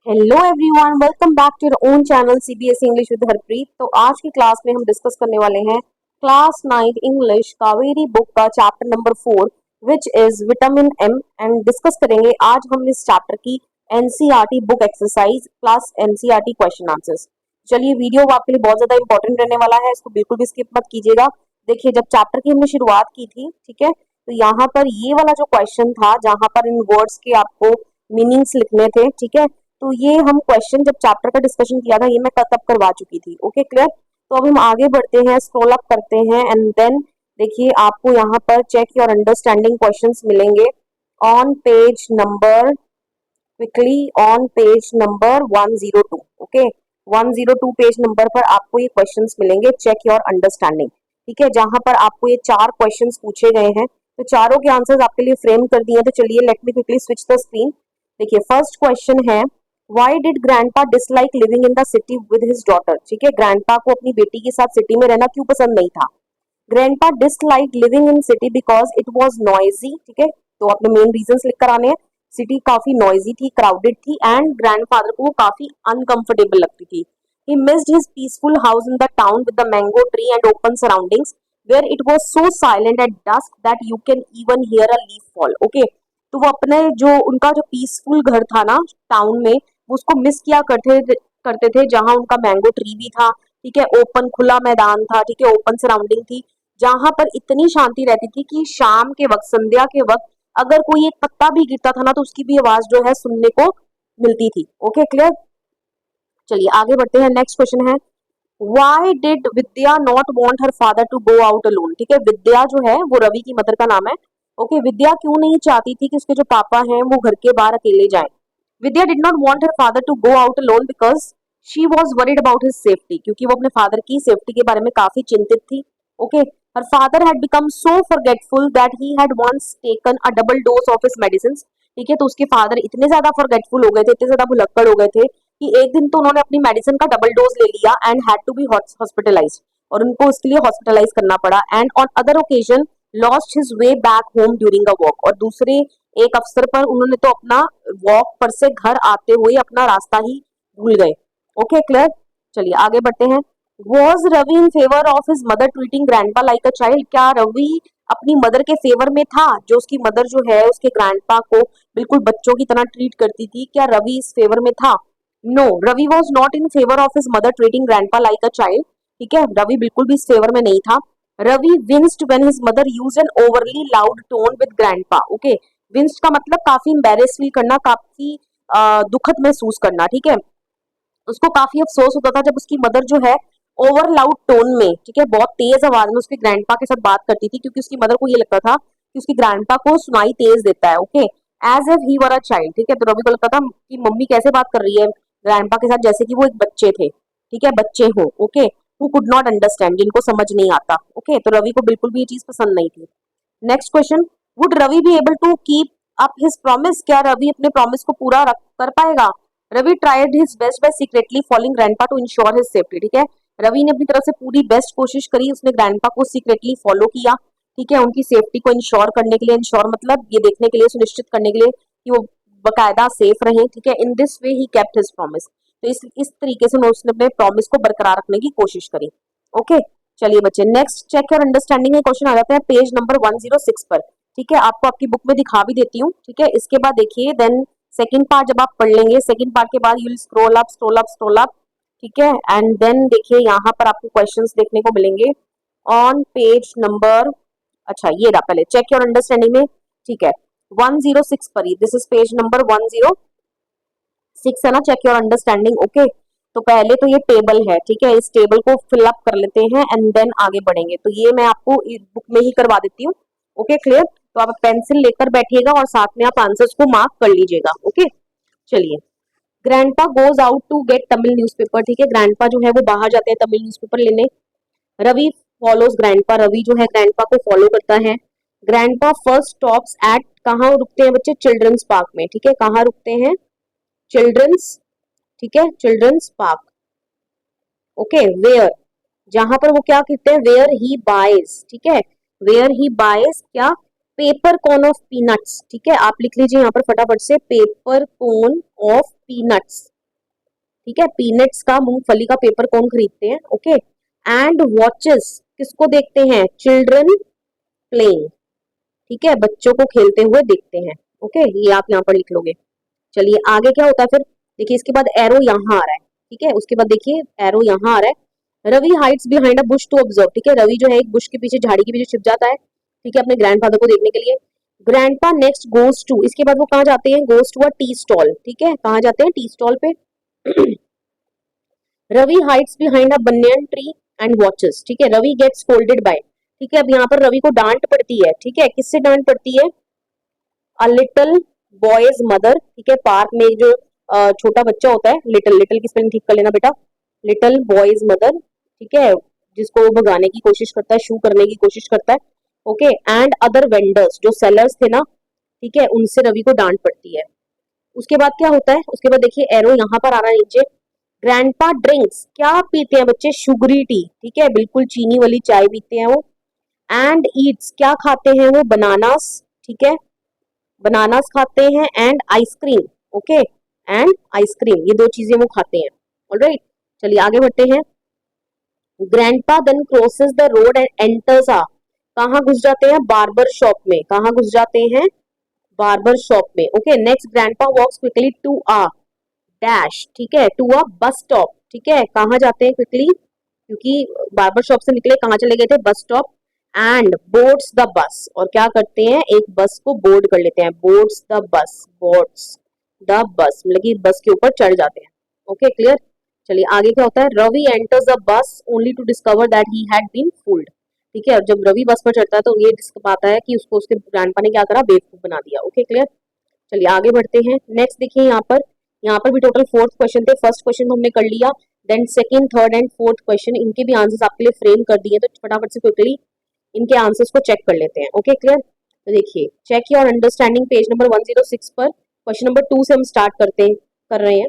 Hello everyone, welcome back to your own channel CBSE English with Harpreet. तो आज की class में हम डिस्कस करने वाले हैं क्लास 9 इंग्लिश कावेरी बुक का chapter number 4 which is vitamin M. And discuss करेंगे आज हम इस चैप्टर की NCERT book exercise plus NCERT question answers. चलिए, वीडियो आपके लिए बहुत ज्यादा इंपॉर्टेंट रहने वाला है, इसको बिल्कुल भी स्किप मत कीजिएगा। देखिए, जब चैप्टर की हमने शुरुआत की थी, ठीक है, तो यहाँ पर ये वाला जो क्वेश्चन था जहां पर इन वर्ड्स के आपको मीनिंग्स लिखने थे, ठीक है, तो ये हम क्वेश्चन जब चैप्टर का डिस्कशन किया था ये मैं तब करवा चुकी थी। Okay, clear. तो अब हम आगे बढ़ते हैं, स्क्रॉल अप करते हैं एंड देन देखिए आपको यहाँ पर चेक योर अंडरस्टैंडिंग क्वेश्चंस मिलेंगे on page number, quickly on page number 102। Okay, 102 page number पर आपको ये क्वेश्चंस मिलेंगे, चेक योर अंडरस्टैंडिंग। ठीक है, जहां पर आपको ये 4 क्वेश्चंस पूछे गए हैं, तो चारों के आंसर्स आपके लिए फ्रेम कर दिए हैं। तो चलिए, let me quickly switch the screen. देखिए, फर्स्ट क्वेश्चन है, why did grandpa dislike living in the city with his daughter. ठीक है, ग्रैंडपा को अपनी बेटी के साथ सिटी में रहना क्यों पसंद नहीं था। Grandpa dislike living in city because it was noisy. ठीक है, तो आपने मेन रीजंस लिख कर आने हैं। सिटी काफी नॉइजी थी, क्राउडेड थी एंड ग्रैंडफादर को वो काफी अनकंफर्टेबल लगती थी। He missed his peaceful house in the town with the mango tree and open surroundings where it was so silent at dusk that you can even hear a leaf fall. Okay, तो वो अपने जो उनका जो peaceful घर था ना town में, वो उसको मिस किया करते थे जहां उनका मैंगो ट्री भी था। ठीक है, ओपन खुला मैदान था, ठीक है, ओपन सराउंडिंग थी, जहां पर इतनी शांति रहती थी कि शाम के वक्त, संध्या के वक्त अगर कोई एक पत्ता भी गिरता था ना तो उसकी भी आवाज जो है सुनने को मिलती थी। Okay, clear. चलिए आगे बढ़ते हैं, नेक्स्ट क्वेश्चन है, why did Vidya not want her father to go out alone. ठीक है, विद्या जो है वो रवि की मदर का नाम है। ओके, विद्या क्यों नहीं चाहती थी कि उसके जो पापा हैं वो घर के बाहर अकेले जाएं। Vidya did not want her father to go out alone because she was worried about his safety, क्योंकि वो अपने फादर की सेफ्टी के बारे में काफी चिंतित थी। Okay, her father had become so forgetful that he had once taken a double dose of his medicine. ठीक है, तो उसके फादर इतने ज्यादा फॉरगेटफुल हो गए थे, इतने ज्यादा भुलक्कड़ हो गए थे कि एक दिन तो उन्होंने अपनी मेडिसिन का डबल डोज ले लिया and had to be hospitalized, और उनको उसके लिए हॉस्पिटलाइज करना पड़ा। And on other occasion lost his way back home during a walk, और दूसरे एक अवसर पर उन्होंने तो अपना वॉक पर से घर आते हुए अपना रास्ता ही भूल गए। Okay, clear. चलिए आगे बढ़ते हैं, was Ravi in favour of his mother treating grandpa like a child. क्या रवि अपनी मदर के फेवर में था, जो उसकी मदर जो है उसके ग्रैंडपा को बिल्कुल बच्चों की तरह ट्रीट करती थी, क्या रवि इस फेवर में था। No, Ravi was not in favour of his mother treating grandpa like a child. ठीक है, रवि बिल्कुल भी इस फेवर में नहीं था। Ravi winced when his mother used an overly loud tone with grandpa. Okay, winced का मतलब काफी एम्बेरेस फील करना, काफी दुखद महसूस करना। ठीक है, उसको काफी अफसोस होता था जब उसकी मदर जो है ओवर लाउड टोन में, ठीक है, बहुत तेज आवाज में उसके ग्रैंडपा के साथ बात करती थी, क्योंकि उसकी मदर को ये लगता था कि उसकी ग्रैंडपा को सुनाई तेज देता है। Okay, as if he were a child. ठीक है, तो रवि को लगता था कि मम्मी कैसे बात कर रही है ग्रैंडपा के साथ, जैसे कि वो एक बच्चे थे। ठीक है, बच्चे हो। Okay, who could not understand, जिनको समझ नहीं आता। ओके, तो रवि को बिल्कुल भी ये चीज पसंद नहीं थी। Next question, would Ravi be able to keep up his promise. क्या रवि अपने प्रॉमिस को पूरा कर पाएगा। Ravi tried his best by secretly following grandpa to ensure his safety. ठीक है, रवि ने अपनी तरफ से पूरी बेस्ट कोशिश करी, उसने ग्रैंडपा को सीक्रेटली फॉलो किया। ठीक है, उनकी सेफ्टी को इंश्योर करने के लिए, इंश्योर मतलब ये देखने के लिए, सुनिश्चित करने के लिए कि वो बकायदा सेफ रहे। ठीक है, in this way he kept his promise. तो इस तरीके से उसने अपने प्रॉमिस को बरकरार रखने की कोशिश करी। ओके, चलिए बच्चे, नेक्स्ट चेक योर अंडरस्टैंडिंग में क्वेश्चन आ जाते हैं पेज नंबर 106 पर। ठीक है, आपको आपकी बुक में दिखा भी देती हूँ। ठीक है, इसके बाद देखिए, देन सेकंड पार्ट जब आप पढ़ लेंगे, सेकंड पार्ट के बाद you will scroll up scroll up scroll up. ठीक है, एंड देन देखिए यहाँ पर आपको क्वेश्चंस देखने को मिलेंगे ऑन पेज नंबर, अच्छा ये रहा, पहले चेक योर अंडरस्टैंडिंग में। ठीक है, 106 पर ही, दिस इज पेज नंबर 106 है ना, चेक योर अंडरस्टैंडिंग। ओके, तो पहले तो ये टेबल है, ठीक है, इस टेबल को फिल अप कर लेते हैं एंड देन आगे बढ़ेंगे। तो ये मैं आपको बुक में ही करवा देती हूँ। Okay, clear. तो आप पेंसिल लेकर बैठिएगा और साथ में आप आंसर्स को मार्क कर लीजिएगा। ओके, चलिए, grandpa goes out to get Tamil newspaper. ठीक है, ग्रैंडपा जो है वो बाहर जाते हैं तमिल न्यूज़पेपर लेने। रवि फॉलोज ग्रैंडपा, रवि जो है ग्रैंडपा को फॉलो करता है। ग्रैंडपा फर्स्ट स्टॉप्स एट, कहाँ रुकते हैं बच्चे, चिल्ड्रंस पार्क में। ठीक है, कहाँ रुकते हैं, चिल्ड्रंस, ठीक है, चिल्ड्रंस पार्क। ओके, वेयर, जहां पर वो क्या कहते हैं, वेयर ही बाइज। ठीक है, वेयर ही बाइज क्या, पेपर कॉन ऑफ पीनट्स। ठीक है, आप लिख लीजिए यहाँ पर फटाफट से, पेपर कॉन ऑफ पीनट्स। ठीक है, पीनट्स का, मूंगफली का पेपर कौन खरीदते हैं, ओके। एंड वॉचेस किसको देखते हैं, चिल्ड्रन प्लेइंग, ठीक है, बच्चों को खेलते हुए देखते हैं, ओके, ये आप यहाँ पर लिख लोगे। चलिए आगे क्या होता है फिर, देखिए इसके बाद एरो यहाँ आ रहा है, ठीक है, उसके बाद देखिए एरो यहाँ आ रहा है। Ravi hides behind a bush to observe, ठीक है, रवि जो है एक बुश के पीछे, झाड़ी के पीछे छिप जाता है, ठीक है, अपने ग्रैंडफादर को देखने के लिए। ग्रैंडपा नेक्स्ट गोज टू, इसके बाद वो कहाँ जाते हैं, goes to a tea stall, ठीक है, कहाँ जाते हैं, टी स्टॉल पे। Ravi hides behind a banyan tree and watches, ठीक है, रवि गेट्स स्कोल्डेड बाय, ठीक है, अब यहाँ पर रवि को डांट पड़ती है, ठीक है, किससे डांट पड़ती है, अ लिटिल बॉयज मदर, ठीक है, पार्क में जो छोटा बच्चा होता है, लिटिल, लिटिल की स्पेलिंग ठीक कर लेना बेटा, लिटिल बॉयज मदर, ठीक है, जिसको वो भगाने की कोशिश करता है, शू करने की कोशिश करता है, ओके। एंड अदर वेंडर्स, जो सेलर्स थे ना, ठीक है, उनसे रवि को डांट पड़ती है। उसके बाद क्या होता है, उसके बाद देखिए एरो यहाँ पर आ रहा है नीचे। ग्रैंडपा ड्रिंक्स, क्या पीते हैं बच्चे, शुगरी टी, ठीक है, बिल्कुल चीनी वाली चाय पीते हैं वो। एंड ईट्स, क्या खाते हैं वो, बनानास, ठीक है, बनानास खाते हैं। And ice cream, okay, and ice cream, ये दो चीजें वो खाते हैं, ऑलराइट। चलिए आगे बढ़ते हैं। Grandpa then crosses the road and enters आ, कहाँ घुस जाते हैं, बार्बर शॉप में, कहाँ घुस जाते हैं, बार्बर शॉप में, okay. Next grandpa walks quickly to a dash, ठीक है, टू अ बस स्टॉप, ठीक है, कहाँ जाते हैं क्विकली, क्योंकि बार्बर शॉप से निकले कहाँ चले गए थे, bus stop. And boards the bus, और क्या करते हैं, एक बस को बोर्ड कर लेते हैं, boards the bus, boards the bus, मतलब कि बस के ऊपर चढ़ जाते हैं, ओके, क्लियर। चलिए आगे क्या होता है, Ravi enters the bus only to discover that he had been fooled, ठीक है, और जब रवि बस पर चढ़ता है तो ये पाता है कि उसको उसके ग्रैंडपा ने क्या करा, बेवकूफ बना दिया, ओके, क्लियर। चलिए आगे बढ़ते हैं। नेक्स्ट देखिए यहाँ पर भी टोटल 4 क्वेश्चन थे। फर्स्ट क्वेश्चन हमने कर लिया, then second, third and fourth question, इनके भी आंसर्स आपके लिए फ्रेम कर दिए, तो फटाफट से क्विकली इनके आंसर्स को चेक कर लेते हैं, ओके, क्लियर। तो देखिए, check your understanding, page number 106 पर क्वेश्चन नंबर 2 से हम स्टार्ट कर रहे हैं।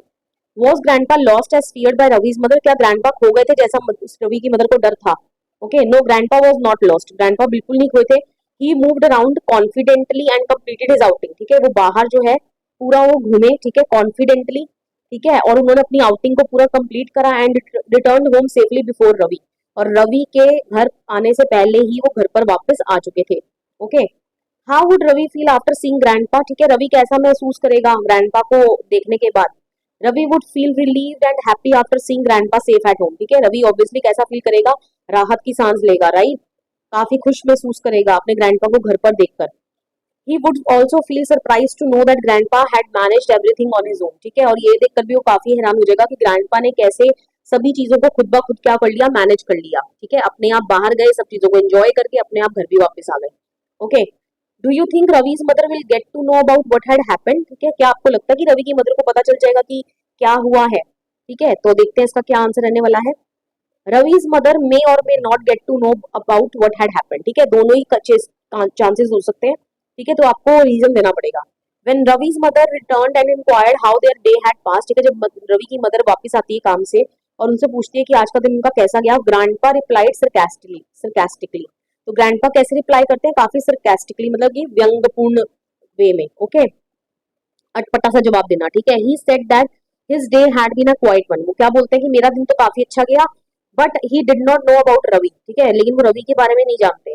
Was grandpa lost as feared by Ravi's mother, क्या ग्रैंडपा खो गए थे जैसा रवि की मदर को डर था, okay. No, grandpa was not lost, grandpa बिल्कुल नहीं खोए थे। He moved around confidently and completed his outing, ठीक है, वो बाहर जो है पूरा वो घूमे, ठीक है, कॉन्फिडेंटली, ठीक है, और उन्होंने अपनी आउटिंग को पूरा कंप्लीट करा and return home safely before Ravi, और रवि के घर आने से पहले ही वो घर पर वापस आ चुके थे, okay. How would Ravi feel after seeing grandpa, ठीक है, रवि कैसा महसूस करेगा ग्रैंडपा को देखने के बाद। Ravi would feel relieved and happy after seeing grandpa safe at home, ठीक है, रवि ऑब्वियसली कैसा फील करेगा, राहत की सांस लेगा, राइट, काफी खुश महसूस करेगा अपने ग्रैंडपा को घर पर देखकर। He would also feel surprised to know that grandpa had managed everything on his own, ठीक है, और ये देखकर भी वो काफी हैरान हो जाएगा कि ग्रैंडपा ने कैसे सभी चीजों को खुद ब खुद क्या कर लिया, मैनेज कर लिया, ठीक है, अपने आप बाहर गए, सब चीजों को एंजॉय करके अपने आप घर भी वापस आ गए, okay. Do you think Ravi's mother will get to know about what had happened, ठीक है, क्या आपको लगता है कि रवि की मदर को पता चल जाएगा कि क्या हुआ है, ठीक है, तो देखते हैं इसका क्या आंसर रहने वाला है। Ravi's mother may or may not get to know about what had happened, ठीक है, दोनों ही चांसेस हो सकते हैं, ठीक है, तो आपको रीजन देना पड़ेगा। When Ravi's mother returned and inquired how their day had passed, ठीक है, जब रवि की मदर वापस आती है काम से और उनसे पूछती है कि आज का दिन उनका कैसा गया, ग्रैंडपा रिप्लाइड सरकास्टिकली, तो ग्रैंडपा कैसे रिप्लाई करते हैं, काफी सरकास्टिकली, मतलब कि व्यंग्यपूर्ण वे में, ओके, अटपटा सा जवाब देना, ठीक है। He said that his day had been a quiet one, वो क्या बोलते हैं कि मेरा दिन तो काफी अच्छा गया, but he did not know about Ravi, ठीक है, लेकिन वो रवि के बारे में नहीं जानते।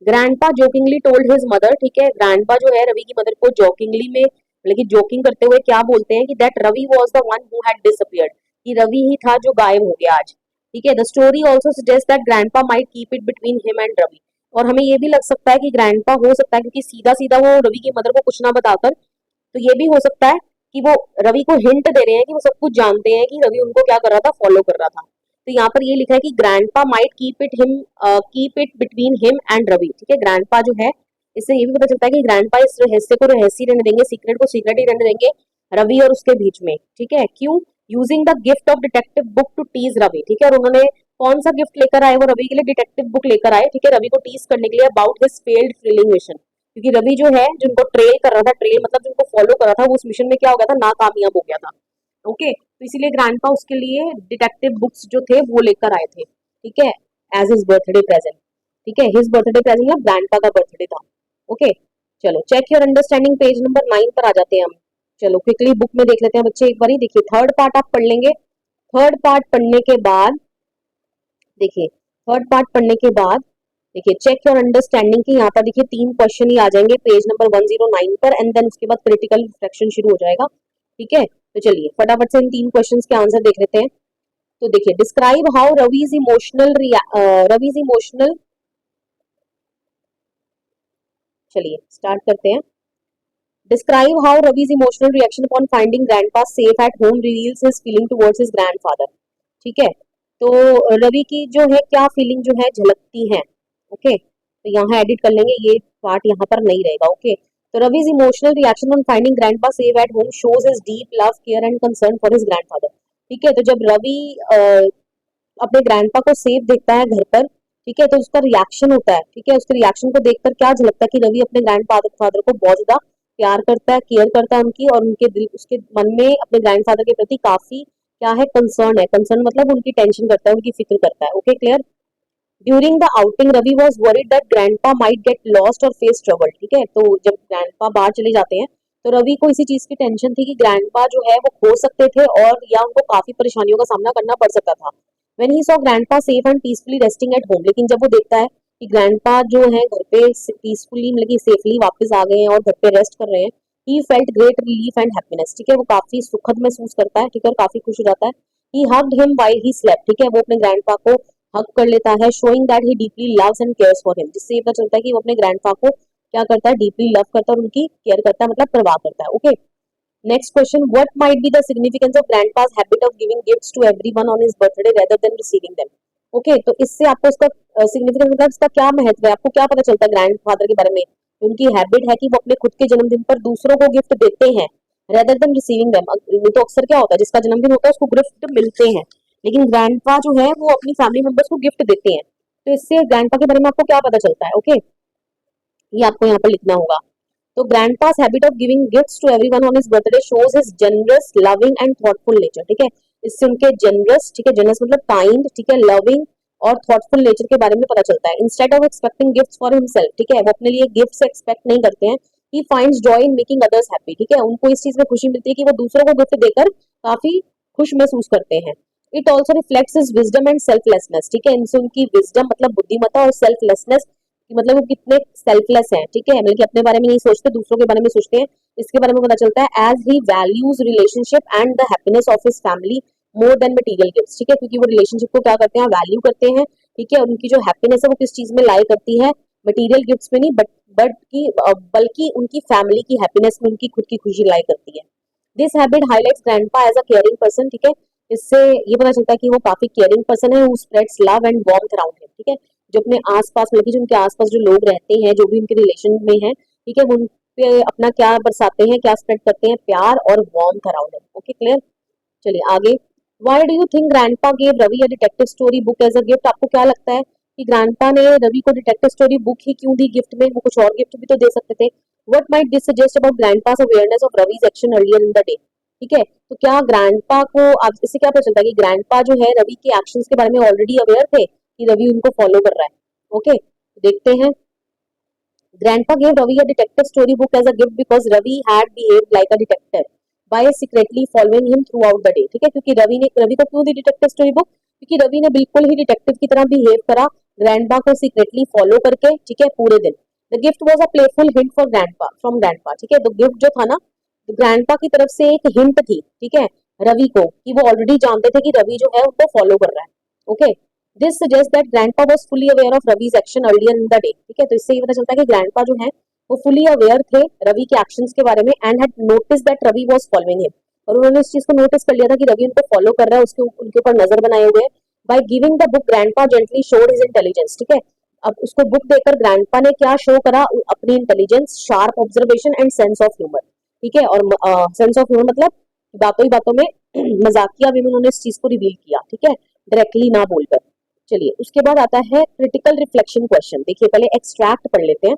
Grandpa jokingly told his mother, ठीक है, ग्रैंडपा जो है रवि की मदर को जोकिंगली में, लेकिन जोकिंग करते हुए क्या बोलते हैं कि that Ravi was the one who had disappeared, कि रवि ही था जो गायब हो गया आज, ठीक है। The story also suggest that grandpa might keep it between him and Ravi, और हमें ये भी लग सकता है कि ग्रैंडपा हो सकता है क्योंकि सीधा सीधा वो रवि की मदर को कुछ ना बताकर, तो ये भी हो सकता है कि वो रवि को हिंट दे रहे हैं कि वो सब कुछ जानते हैं कि रवि उनको क्या कर रहा था, फॉलो कर रहा था। तो यहाँ पर ये लिखा है कि grandpa might keep it between him and Ravi, ठीक है, ग्रैंडपा जो है, इससे ये भी पता चलता है कि ग्रैंडपा इस रहस्य को रहस्य रहने देंगे, सीक्रेट को सीक्रेट ही रहने देंगे रवि और उसके बीच में, ठीक है। क्यों, using the gift of detective book to tease Ravi, ठीक है, और उन्होंने कौन सा गिफ्ट लेकर आए, वो रवि के लिए डिटेक्टिव बुक लेकर आए, ठीक है, रवि को टीज करने के लिए about his failed thrilling mission, क्योंकि रवि जो है जिनको ट्रेल कर रहा था, ट्रेल मतलब जिनको फॉलो कर रहा था, वो उस मिशन में क्या हो गया था, नाकामयाब हो गया था, ओके। तो इसीलिए ग्रैंडपा उसके लिए डिटेक्टिव बुक्स जो थे वो लेकर आए थे, ठीक है, एज हिज बर्थडे प्रेजेंट, ठीक है, हिज बर्थडे प्रेजेंट या ग्रैंडपा का बर्थडे था, ओके। चलो check your understanding, page number 9 पर आ जाते हैं हम। चलो क्विकली बुक में देख लेते हैं बच्चे एक बार, देखिए थर्ड पार्ट आप पढ़ लेंगे, थर्ड पार्ट पढ़ने के बाद देखिए, थर्ड पार्ट पढ़ने के बाद देखिए, चेक योर अंडरस्टैंडिंग की यहाँ पर देखिए 3 क्वेश्चन ही आ जाएंगे पेज नंबर 109 पर, एंड देन उसके बाद क्रिटिकल रिफ्लेक्शन शुरू हो जाएगा। ठीक है, तो चलिए फटाफट से इन 3 क्वेश्चंस के आंसर देख लेते हैं। तो देखिए, डिस्क्राइब हाउ रविज इमोशनल, चलिए स्टार्ट करते हैं। Describe how Ravi's emotional reaction upon finding grandpa safe at home reveals his feeling towards his grandfather. ठीक है, तो रवि की जो है क्या फीलिंग जो है झलकती है। ओके, तो यहाँ एडिट कर लेंगे, ये पार्ट यहाँ पर नहीं रहेगा। ओके, तो Ravi's emotional reaction on finding grandpa safe at home shows his deep love care and concern for his grandfather. ठीक है, तो जब रवि अपने ग्रैंडपा को सेफ देखता है घर पर, ठीक है, तो उसका रिएक्शन होता है। ठीक है, उसके रिएक्शन को देखकर क्या झलकता है कि रवि अपने ग्रैंडफादर फादर को बहुत ज्यादा प्यार करता है, केयर करता है उनकी, और उनके दिल उसके मन में अपने ग्रैंडफादर के प्रति काफी क्या है, कंसर्न है। कंसर्न मतलब उनकी टेंशन करता है, उनकी फिक्र करता है। Okay, clear. During the outing Ravi was worried that grandpa might get lost or face trouble. ठीक है, तो जब ग्रैंडपा बाहर चले जाते हैं तो रवि को इसी चीज की टेंशन थी कि ग्रैंडपा जो है वो खो सकते थे, और या उनको काफी परेशानियों का सामना करना पड़ सकता था। When he saw grandpa safe and peacefully resting at home, लेकिन जब वो देखता है कि ग्रैंडपा जो है घर पे पीसफुली मतलब कि सेफली वापस आ गए हैं और घर पे रेस्ट कर रहे हैं, he felt great relief and happiness. ठीक है, वो काफी सुखद महसूस करता है। ठीक है, और काफी खुश हो जाता है। ही hugged him while he slept. ठीक है, वो अपने ग्रैंडपा को हक कर लेता है, showing that he deeply loves and cares for him, जिससे ये पता चलता है कि वो अपने ग्रैंडपा को क्या करता है, डीपली लव करता है और उनकी केयर करता है, मतलब परवाह करता है। Okay, next question, what might be the significance of grandpa's habit of giving gifts to everyone on his birthday rather than receiving them. Okay, तो इससे आपको इसका सिग्निफिकेंस मतलब इसका क्या महत्व है, आपको क्या पता चलता है ग्रैंडफादर के बारे में। उनकी हैबिट है कि वो अपने खुद के जन्मदिन पर दूसरों को गिफ्ट देते हैं, रेदर देन रिसीविंग देम। तो अक्सर क्या होता है, जिसका जन्मदिन होता है उसको गिफ्ट मिलते हैं, लेकिन ग्रैंडपा जो है वो अपनी फैमिली मेंबर्स को गिफ्ट देते हैं। तो इससे ग्रैंडपा के बारे में आपको क्या पता चलता है। ओके, ये आपको यहाँ पर लिखना होगा। तो grandpa's habit of giving gifts to everyone on his birthday shows his generous, loving and thoughtful nature. ठीक है, इससे उनके जनरस, ठीक है, जनरस मतलब काइंड, ठीक है, लविंग और थॉटफुल नेचर के बारे में पता चलता है। Instead of expecting gifts for himself, ठीक है, वो अपने लिए गिफ्ट्स एक्सपेक्ट नहीं करते हैं। He finds joy in making others happy. ठीक है, उनको इस चीज में खुशी मिलती है कि वो दूसरों को गिफ्ट देकर काफी खुश महसूस करते हैं। It also reflects his wisdom and selflessness. ठीक है, इनसे उनकी विजडम मतलब बुद्धिमत्ता और सेल्फलेसनेस मतलब वो कितने सेल्फलेस हैं। ठीक है, मतलब कि अपने बारे में नहीं सोचते, दूसरों के बारे में सोचते हैं, इसके बारे में पता चलता है। As he values relationship and the happiness of his family more than material gifts. ठीक है, क्योंकि वो रिलेशनशिप को क्या करते हैं, वैल्यू करते हैं। ठीक है, उनकी जो हैप्पीनेस है वो किस चीज में लाई करती है, मटेरियल गिफ्ट्स में नहीं, बट की बल्कि उनकी फैमिली की हैप्पीनेस में, उनकी खुद की खुशी लाई करती है। This habit highlights grandpa as a caring person. ठीक है, इससे ये पता चलता है कि वो काफी केयरिंग पर्सन है, who spreads love and warmth around him. ठीक है, जो अपने आसपास मतलब कि जो उनके आसपास जो लोग रहते हैं, जो भी उनके रिलेशन में है, ठीक है, वो उन पे अपना क्या बरसाते हैं, क्या स्प्रेड करते हैं, प्यार और warmth around him. Okay, clear. चलिए आगे। Why do you think grandpa gave Ravi a detective story book as a gift. आपको क्या लगता है कि ग्रैंडपा ने रवि को डिटेक्टिव स्टोरी बुक ही क्यों दी गिफ्ट में, वो कुछ और गिफ्ट भी तो दे सकते थे। What might this suggest about grandpa's awareness of Ravi's action earlier in the day. ठीक है, तो क्या ग्रैंडपा को आप इससे क्या पता चलता है कि ग्रैंडपा जो है रवि के एक्शंस के बारे में ऑलरेडी अवेयर थे कि रवि उनको फॉलो कर रहा है। ओके, देखते हैं। Grandpa gave Ravi a detective storybook as a gift because Ravi had behaved like a detective by secretly following him throughout the day. ठीक है, क्योंकि रवि को क्यों दी डिटेक्टिव स्टोरी बुक, क्योंकि रवि ने बिल्कुल ही डिटेक्टिव की तरह बिहेव करा ग्रैंडपा को सीक्रेटली फॉलो करके। ठीक है, पूरे दिन। The gift was a playful hint for grandpa from grandpa. ठीक है, तो गिफ्ट जो था ना, ग्रैंडपा की तरफ से एक हिंट थी, ठीक है, रवि को, कि वो ऑलरेडी जानते थे कि रवि जो है उनको फॉलो कर रहा है। Okay, this suggest that grandpa was fully aware of Ravi's action earlier in the day. ठीक है, तो इससे ये पता चलता है कि ग्रैंडपा जो है वो फुली अवेयर थे रवि के एक्शंस के बारे में, and had notice that Ravi was following him, और उन्होंने इस चीज को नोटिस कर लिया था कि रवि उनको फॉलो कर रहा है, उसके उनके ऊपर नजर बनाए हुए। By giving the book grandpa gently showed his intelligence. ठीक है, अब उसको बुक देकर ग्रैंडपा ने क्या शो करा, अपनी intelligence, sharp observation and sense of humour. ठीक है, और सेंस ऑफ ह्यूमर मतलब बातों ही बातों में मजाकिया वे में उन्होंने इस चीज को रिवील किया। ठीक है, डायरेक्टली ना बोलकर। चलिए उसके बाद आता है क्रिटिकल रिफ्लेक्शन क्वेश्चन। देखिए पहले एक्सट्रैक्ट पढ़ लेते हैं।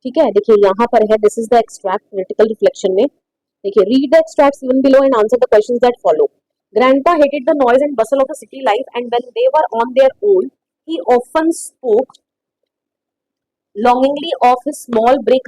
ठीक है, देखिए यहाँ पर है, this is the extract critical reflection में। देखिए, read the extracts given below and answer the questions that follow. Grandpa hated the noise and bustle of the city life, and when they were on their own, he often spoke longingly of his small brick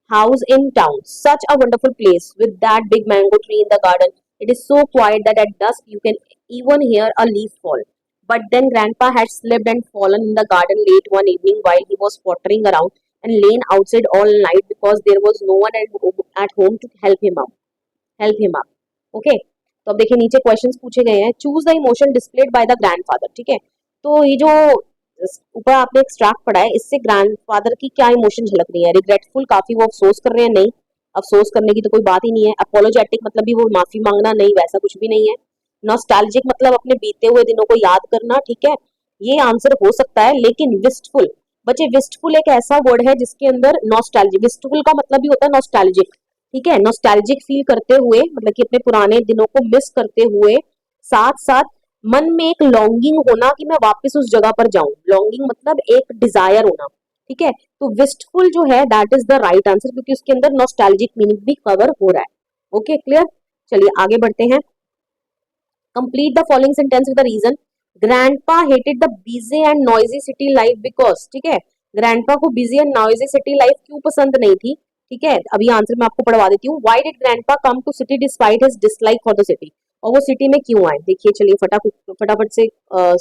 house in town. Such a wonderful place with that big mango tree in the garden. It is so quiet that at dusk you can even hear a leaf fall. But then Grandpa had slipped and fallen in the garden late one evening while he was pottering around and lain outside all night because there was no one at home to help him up. Okay, तो अब देखिए नीचे questions पूछे गए हैं. Choose the emotion displayed by the grandfather. ठीक है, तो ये जो ऊपर आपने एक्सट्रैक्ट पढ़ा है, इससे ग्रैंडफादर की क्या इमोशन झलक रही है? रिग्रेटफुल, काफी वो अफसोस कर रहे हैं? नहीं, अफसोस करने की तो कोई बात ही नहीं है. अपोलोजेटिक मतलब भी वो माफी मांगना? नहीं, वैसा कुछ भी नहीं है. नॉस्टैल्जिक मतलब अपने बीते हुए दिनों को याद करना. ठीक है, ये आंसर हो सकता है. लेकिन विस्टफुल, बच्चे विस्टफुल एक ऐसा वर्ड है जिसके अंदर नॉस्टैल्जिक, विस्टफुल का मतलब भी होता है नॉस्टैल्जिक. ठीक है, नॉस्टैल्जिक फील करते हुए मतलब कि अपने पुराने दिनों को मिस करते हुए, साथ साथ मन में एक लॉन्गिंग होना कि मैं वापस उस जगह पर जाऊं. लॉन्गिंग मतलब एक डिजायर होना. ठीक है, तो विस्टफुल जो है that is the right answer, क्योंकि उसके अंदर नॉस्टैल्जिक मीनिंग भी कवर हो रहा है. Okay, clear. चलिए आगे बढ़ते हैं. Complete the following sentence with the reason. Grandpa hated the busy and noisy city life because. ठीक है, ग्रैंडपा को busy and noisy city life क्यों पसंद नहीं थी? ठीक है, अभी आंसर मैं आपको पढ़वा देती हूँ. Why did grandpa come to city despite his dislike for the city. और वो सिटी में क्यों आए? देखिए, चलिए फटाफट से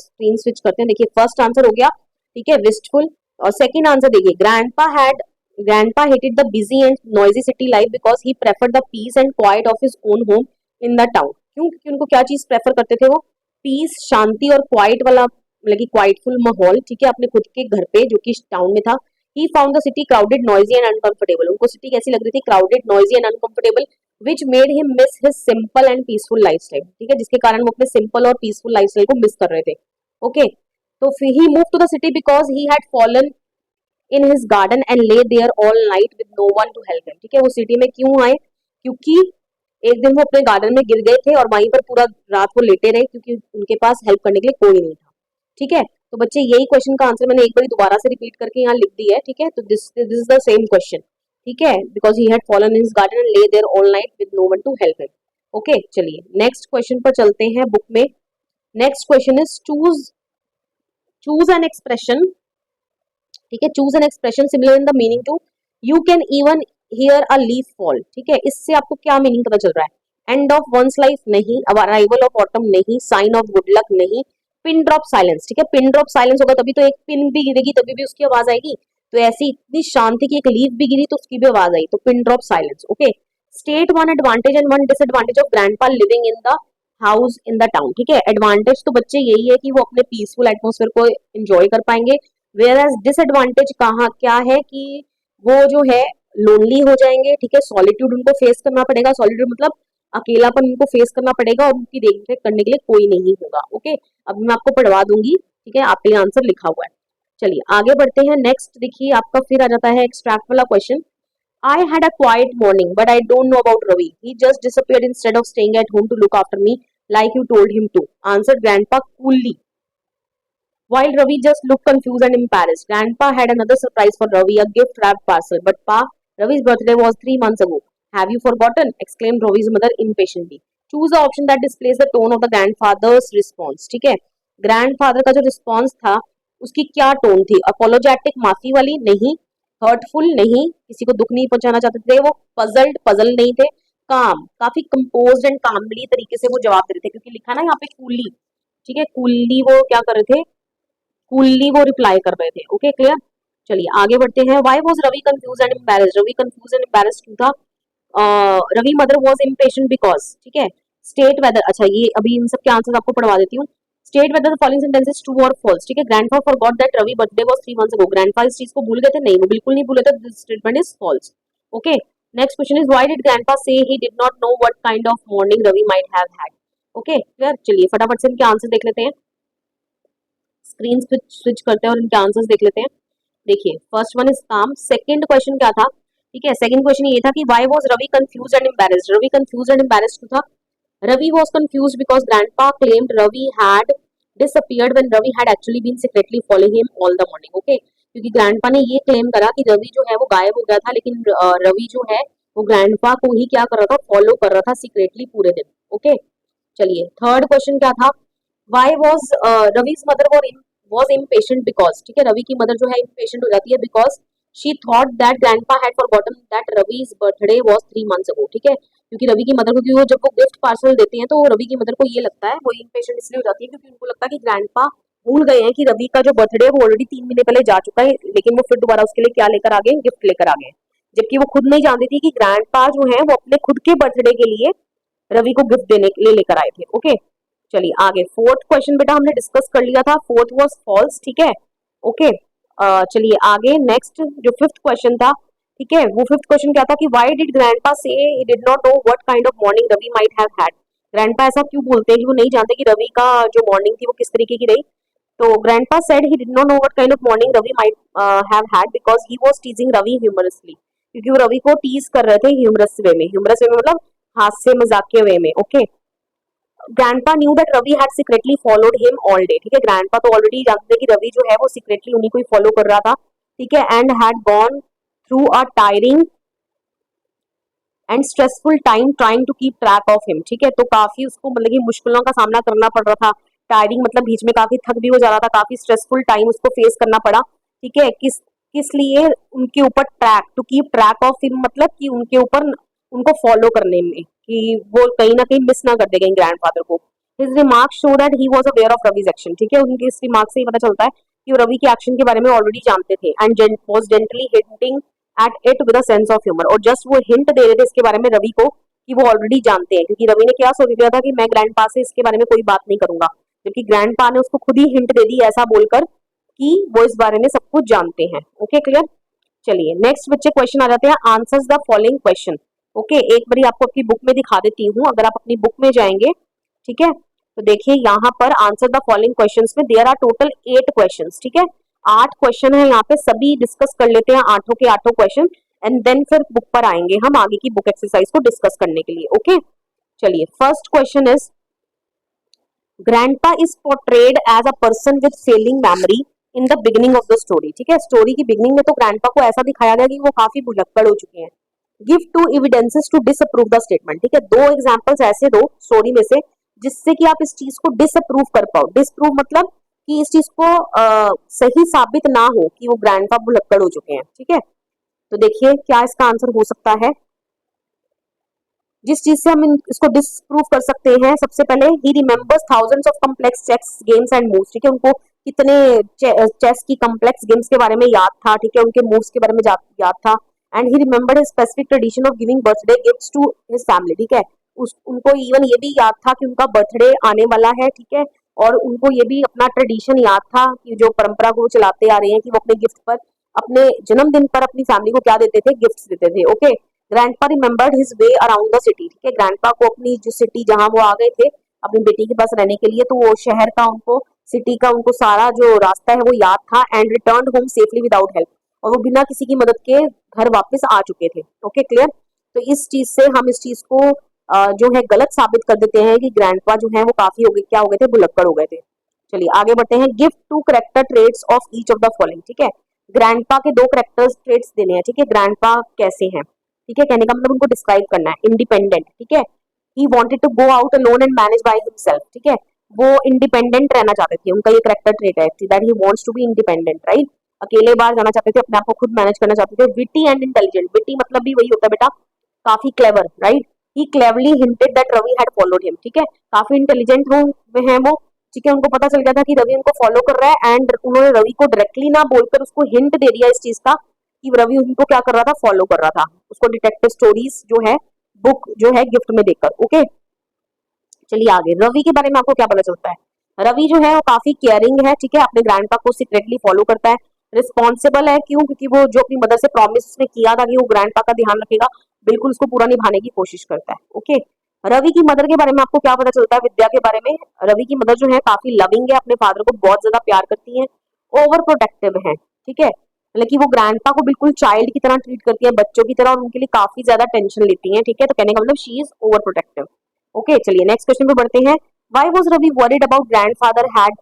स्क्रीन स्विच करते हैं. देखिए, फर्स्ट आंसर हो गया, ठीक है, विस्टफुल. और सेकंड आंसर देखिए, grandpa hated the busy and noisy city life because he preferred the peace and quiet of his own home in the town. क्यों? क्योंकि उनको क्या चीज प्रेफर करते थे वो? पीस, शांति और क्वाइट वाला, मतलब कि क्वाइटफुल माहौल. ठीक है, अपने खुद के घर पे जो कि टाउन में था. He found the city crowded, noisy and uncomfortable. उनको सिटी कैसी लग रही थी? Crowded, noisy and uncomfortable, which made him miss his simple and peaceful lifestyle. ठीक है, जिसके कारण वो अपने सिंपल और पीसफुल लाइफस्टाइल को मिस कर रहे थे. ओके, तो फिर he moved to the city because he had fallen in his garden and lay there all night with no one to help him. ठीक है, वो सिटी में क्यों आए? क्योंकि एक दिन वो अपने गार्डन में गिर गए थे और वहीं पर पूरा रात वो लेटे रहे क्योंकि उनके पास हेल्प करने के लिए कोई नहीं था. ठीक है, तो बच्चे यही क्वेश्चन का आंसर मैंने एक बार दोबारा से रिपीट करके यहाँ लिख दिया है. ठीक है, तो this is the same question. ठीक है, because he had fallen in his garden and lay there all night with no one to help him. Okay, चलिए नेक्स्ट क्वेश्चन पर चलते हैं बुक में. Next question is choose an expression. ठीक है, choose an expression similar in the meaning to you can even hear a leaf fall. ठीक है, इससे आपको क्या मीनिंग पता चल रहा है? एंड ऑफ वंस लाइफ नहीं, अराइवल ऑफ ऑटम नहीं, साइन ऑफ गुड लक नहीं, पिन ड्रॉप साइलेंस. ठीक है, पिन ड्रॉप साइलेंस होगा तभी तो एक पिन भी गिरेगी तभी भी उसकी आवाज आएगी. तो ऐसी इतनी शांति की एक लीफ भी गिरी तो उसकी भी आवाज आई, तो pin drop silence. Okay, state one advantage and one disadvantage of grandpa living in the house in the town. ठीक है, एडवांटेज तो बच्चे यही है कि वो अपने पीसफुल एटमोस्फेयर को एंजॉय कर पाएंगे. वेयर एज डिसएडवांटेज कहाँ क्या है कि वो जो है लोनली हो जाएंगे. ठीक है, सॉलिट्यूड उनको फेस करना पड़ेगा. सॉलिट्यूड मतलब अकेलापन उनको फेस करना पड़ेगा और उनकी देखरेख करने के लिए कोई नहीं होगा. ओके, अब मैं आपको पढ़वा दूंगी. ठीक है, आपके लिए आंसर लिखा हुआ है. चलिए आगे बढ़ते हैं. नेक्स्ट देखिए आपका फिर आ जाता है एक्सट्रैक्ट वाला क्वेश्चन. I had a quiet morning but I don't know about Ravi. He just disappeared instead of staying at home to look after me like you told him to. Answer grandpa coolly. While Ravi just looked confused and embarrassed, Grandpa had another surprise for Ravi, a gift wrapped parcel. But Pa, Ravi's birthday was 3 months ago. Have you forgotten? Exclaimed Ravi's mother impatiently. Choose the option that displays the tone of the grandfather's response. ठीक है, grandfather का जो response था उसकी क्या tone थी? Apologetic, माफी वाली? नहीं. हर्टफुल? नहीं, किसी को दुख नहीं पहुंचाना चाहते थे. वो पजल नहीं थे. काम, काफी कंपोज्ड एंड कामली तरीके से वो जवाब दे रहे थे, क्योंकि लिखा ना यहाँ पे कूली. ठीक है, कूली वो क्या कर रहे थे? कूलली वो रिप्लाई कर रहे थे. Okay, clear. चलिए आगे बढ़ते हैं. Why was Ravi confuse and embarrassed? Ravi confuse and embarrassed क्यों था? Ravi mother was impatient because. ठीक है, स्टेट वेदर. अच्छा, ये अभी इन सब के आंसर आपको पढ़वा देती हूँ. State whether the following sentences true और फॉल्स. ठीक है, grandpa forgot that Ravi birthday was 3 months ago. Grandpa इस चीज को भूल गए थे? नहीं, वो बिल्कुल नहीं भूले थे. This statement is false. Okay, next question is why did grandpa say he did not know what kind of morning Ravi might have had. Okay, clear. चलिए फटाफट से इनके आंसर देख लेते हैं. स्क्रीन स्विच करते हैं और इनके आंसर्स देख लेते हैं. देखिए, first one is calm. Second question क्या था? ठीक है, सेकंड क्वेश्चन ये था कि why was Ravi confused and embarrassed. Ravi confused and embarrassed क्यों था? Ravi was confused because grandpa claimed Ravi had disappeared when Ravi had actually been secretly following him all the morning. Okay, क्योंकि ग्रैंडपा ने ये क्लेम करा कि रवि जो है वो गायब हो गया था, लेकिन रवि जो है वो ग्रैंडपा को ही क्या कर रहा था? फॉलो कर रहा था सीक्रेटली पूरे दिन. ओके, चलिए थर्ड क्वेश्चन क्या था? Why was Ravi's mother was impatient because. ठीक है, रवि की मदर जो है impatient हो जाती है because she thought that grandpa had forgotten that Ravi's birthday was 3 months ago. ठीक है, क्योंकि रवि की मदर को, क्योंकि वो जब वो गिफ्ट पार्सल देते हैं तो रवि की मदर को ये लगता है, वो इम्पेशेंट इसलिए हो जाती है क्योंकि उनको लगता है कि ग्रैंडपा भूल गए हैं कि रवि का जो बर्थडे है वो ऑलरेडी 3 महीने पहले जा चुका है, लेकिन वो फिर दोबारा उसके लिए क्या लेकर आ गए, गिफ्ट लेकर आ गए। जबकि वो खुद नहीं जानती थी कि ग्रैंडपा जो है वो अपने खुद के बर्थडे के लिए रवि को गिफ्ट देने के लिए लेकर आए थे। ओके, चलिए आगे। फोर्थ क्वेश्चन बेटा हमने डिस्कस कर लिया था, फोर्थ वाज फॉल्स, ठीक है। ओके, चलिए आगे नेक्स्ट जो फिफ्थ क्वेश्चन था, ठीक है, वो फिफ्थ क्वेश्चन क्या था कि why did grandpa say he did not know what kind of morning Ravi might have had. Grandpa ऐसा क्यों बोलते हैं कि वो नहीं जानते कि रवि का जो मॉर्निंग थी वो किस तरीके की रही। तो grandpa said he did not know what kind of morning Ravi might have had because he was teasing Ravi humorously, क्योंकि वो रवि को टीज कर रहे थे ह्यूमरस वे में। ह्यूमरस वे में मतलब हास्य मजाकिया वे में। Okay, grandpa knew that Ravi had secretly followed him all day, ठीक है। ग्रैंडपा तो ऑलरेडी जानते थे कि रवि जो है वो सीक्रेटली उन्हीं को ही फॉलो कर रहा था, ठीक है। And had gone through a tiring and stressful time trying to keep track of him, ठीक है। तो काफी उसको मतलब कि मुश्किलों का सामना करना पड़ रहा था। टायरिंग मतलब बीच में काफी थक भी हो जा रहा था, काफी स्ट्रेसफुल टाइम उसको फेस करना पड़ा, ठीक है। किस किस लिए उनके ऊपर track, to keep track of him मतलब कि उनके ऊपर उनको फॉलो करने में, कि वो कहीं ना कहीं मिस ना कर दे कहीं ग्रैंडफादर को। His remark show that he was aware of Ravi's action, ठीक है। उनके इस रिमार्क से ही पता चलता है कि वो रवि के एक्शन के बारे में ऑलरेडी जानते थे। And was gently hinting at it with a sense of humour, और जस्ट वो हिंट दे रहे थे इसके बारे में रवि को कि वो ऑलरेडी जानते हैं, क्योंकि रवि ने क्या सोच लिया था कि मैं ग्रैंड पा से इसके बारे में कोई बात नहीं करूंगा, जबकि ग्रैंड पा ने उसको खुद ही हिंट दे दी ऐसा बोलकर कि वो इस बारे में सब कुछ जानते हैं। Okay, clear. चलिए नेक्स्ट बच्चे क्वेश्चन आ जाते हैं, answers the following question. Okay, एक बार आपको अपनी बुक में दिखा देती हूँ, अगर आप अपनी बुक में जाएंगे, ठीक है, तो देखिए यहाँ पर आंसर द फॉलोइंग क्वेश्चंस में देयर आर टोटल 8 क्वेश्चंस, ठीक है। 8 क्वेश्चन है यहाँ पे, सभी डिस्कस कर लेते हैं आठों के आठों क्वेश्चन, एंड देन फिर बुक पर आएंगे हम आगे की बुक एक्सरसाइज को डिस्कस करने के लिए। ओके, चलिए first question is grandpa is portrayed as a person with failing memory in the beginning of the story, ठीक है। स्टोरी की बिगिनिंग में तो ग्रैंडपा को ऐसा दिखाया गया कि वो काफी भुलक्कड़ हो चुके हैं। Give two evidences to disapprove the statement, ठीक है। दो एग्जांपल्स ऐसे दो स्टोरी में से जिससे कि आप इस चीज को डिसअप्रूव कर पाओ। डिसप्रूव मतलब कि इस चीज को सही साबित ना हो कि वो ग्रैंडपा भुलक्कड़ हो चुके हैं, ठीक है। तो देखिए क्या इसका आंसर हो सकता है। जिस चीज से हम इसको डिसप्रूव कर सकते हैं, सबसे पहले he remembers thousands of complex chess games and moves, ठीक है। उनको कितने चेस की कॉम्प्लेक्स गेम्स के बारे में याद था, ठीक है, उनके मूव्स के बारे में याद था। And he remembered his specific tradition of giving birthday gifts to his family, ठीक है। उनको इवन ये भी याद था कि उनका बर्थडे आने वाला है, ठीक है। और उनको ये भी अपना ट्रेडिशन याद था कि जो परंपरा को वो चलाते आ रहे हैं कि वो अपने गिफ्ट पर, अपने जन्मदिन पर अपनी फैमिली को क्या देते थे, गिफ्ट्स देते थे। Okay, grandpa remembered his way around the city, ठीक है। ग्रैंडपा को अपनी जो सिटी जहां वो आ गए थे अपनी बेटी के पास रहने के लिए, तो वो शहर का उनको, सिटी का उनको सारा जो रास्ता है वो याद था। And return home safely without help, और वो बिना किसी की मदद के घर वापस आ चुके थे। Okay, clear. तो इस चीज से हम इस चीज को जो है गलत साबित कर देते हैं कि ग्रैंडपा जो है वो काफी हो गए, क्या हो गए थे, भुलक्कड़ हो गए थे। चलिए आगे बढ़ते हैं। Give two character traits of each of the following, ठीक है। ग्रैंडपा के दो करेक्टर्स ट्रेट्स देने हैं, ठीक है। ग्रैंडपा कैसे हैं, ठीक है, कहने का मतलब उनको डिस्क्राइब करना है। इंडिपेंडेंट, ठीक है। He wanted to go out alone and manage by himself, ठीक है। वो इंडिपेंडेंट रहना चाहते थे, उनका ये करेक्टर ट्रेट है that he wants to be independent, right. अकेले बाहर जाना चाहते थे, अपने आप को खुद मैनेज करना चाहते थे। विटी एंड इंटेलिजेंट, विटी मतलब भी वही होता है बेटा, काफी clever, right. He cleverly hinted that Ravi had followed him, ठीक है। काफी इंटेलिजेंट हो हैं वो, ठीक है। उनको पता चल गया था कि रवि उनको फॉलो कर रहा है, एंड उन्होंने रवि को डायरेक्टली ना बोलकर उसको हिंट दे दिया इस चीज का कि रवि उनको क्या कर रहा था, फॉलो कर रहा था उसको, डिटेक्टिव स्टोरीज जो है बुक जो है गिफ्ट में देकर। ओके, चलिए आगे। रवि के बारे में आपको क्या पता चलता है। रवि जो है वो काफी केयरिंग है, ठीक है। अपने ग्रैंडपा को सीक्रेटली फॉलो करता है। रिस्पॉन्सिबल है, क्यों, क्योंकि वो जो अपनी मदर से प्रॉमिस उसने किया था कि वो ग्रैंडपा का ध्यान रखेगा, बिल्कुल उसको पूरा निभाने की कोशिश करता है। ओके, रवि की मदर के बारे में आपको क्या पता चलता है। विद्या के बारे में, रवि की मदर जो है काफी लविंग है, अपने फादर को बहुत ज्यादा प्यार करती है, ओवर प्रोटेक्टिव है, ठीक है। मतलब कि वो ग्रैंडपा को बिल्कुल चाइल्ड की तरह ट्रीट करती है, बच्चों की तरह, और उनके लिए काफी ज्यादा टेंशन लेती है, ठीक है। तो कहने का मतलब she is over protective. Okay, चलिए नेक्स्ट क्वेश्चन पे बढ़ते हैं। Why was Ravi worried about grandfather had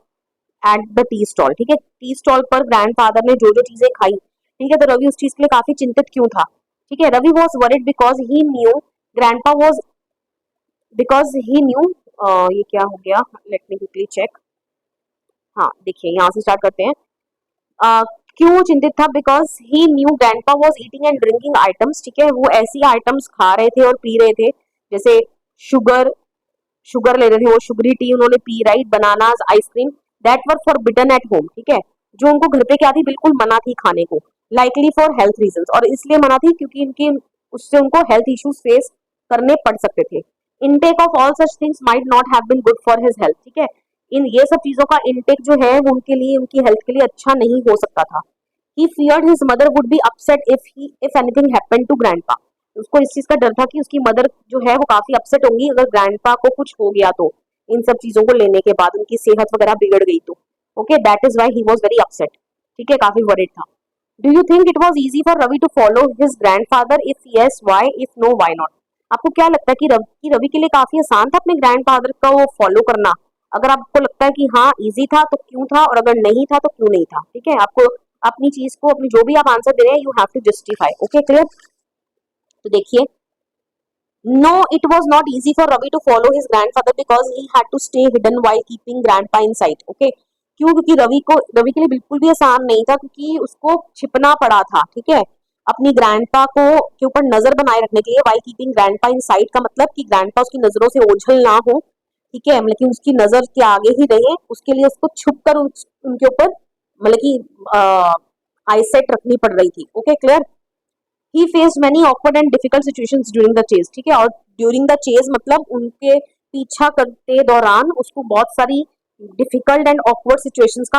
at the tea stall, ठीक है। टी स्टॉल पर ग्रैंडफादर ने जो जो चीजें खाई, ठीक है, तो रवि उस चीज के लिए काफी चिंतित क्यों था, ठीक है। Ravi was worried because he knew grandpa was, because he knew, ये क्या हो गया, लेट मी क्विकली चेक। हाँ देखिए यहाँ से स्टार्ट करते हैं। अ, क्यों चिंतित था, because he knew grandpa was eating and drinking items, ठीक है। वो ऐसी आइटम्स खा रहे थे और पी रहे थे जैसे शुगर शुगर ले रहे थे, वो शुगरी टी उन्होंने P, right, bananas, ice cream, that were forbidden eight home, ठीक है, जो उनको घर पे क्या थी, बिल्कुल मना थी खाने को, लाइकली फॉर हेल्थ रीजंस, और इसलिए मना थी क्योंकि इनकी उससे उनको हेल्थ इश्यूज फेस करने पड़ सकते थे। Intake of all such things might not have been good for his health, ठीक है, इन ये सब चीजों का इनटेक जो है वो उनके लिए, उनकी हेल्थ के लिए अच्छा नहीं हो सकता था। He feared his mother would be upset if anything happened to grandpa, उसको इस चीज का डर था कि उसकी मदर जो है वो काफी अपसेट होंगी अगर ग्रैंडपा को कुछ हो गया तो, इन सब चीजों को लेने के बाद उनकी सेहत वगैरह बिगड़ गई तो। Okay, that is why he was very upset, ठीक है, काफी वरीड था। Do you think it was easy for Ravi to follow his grandfather, if yes why, if no why not? आपको क्या लगता है कि रवि के लिए काफी आसान था अपने ग्रैंडफादर का वो फॉलो करना? अगर आपको लगता है कि हाँ इजी था तो क्यों था, और अगर नहीं था तो क्यों नहीं था, ठीक है, आपको अपनी चीज को, अपनी जो भी आप आंसर दे रहे हैं, you have to justify. Okay, clear? तो देखिए, no it was not easy for Ravi to follow his grandfather because he had to stay hidden while keeping grandpa in sight. Okay, क्यों? क्योंकि रवि के लिए बिल्कुल भी आसान नहीं था, क्योंकि उसको छिपना पड़ा था, ठीक है, अपनी ग्रैंडपा को के ऊपर नजर बनाए रखने के लिए। While keeping grandpa in site का मतलब कि ग्रैंडपा उसकी नजरों से ओझल ना हो, ठीक है, मतलब कि उसकी नजर के आगे ही रहे, उसके लिए उसको छुप कर उनके ऊपर मतलब कि आईसेट रखनी पड़ रही थी। Okay, clear? He faced many awkward and difficult situations during the chase, ठीक है, और ड्यूरिंग द चेज मतलब उनके पीछा करते दौरान उसको बहुत सारी डिफिकल्ट एंड ऑकवर्ड सिचुएशंस का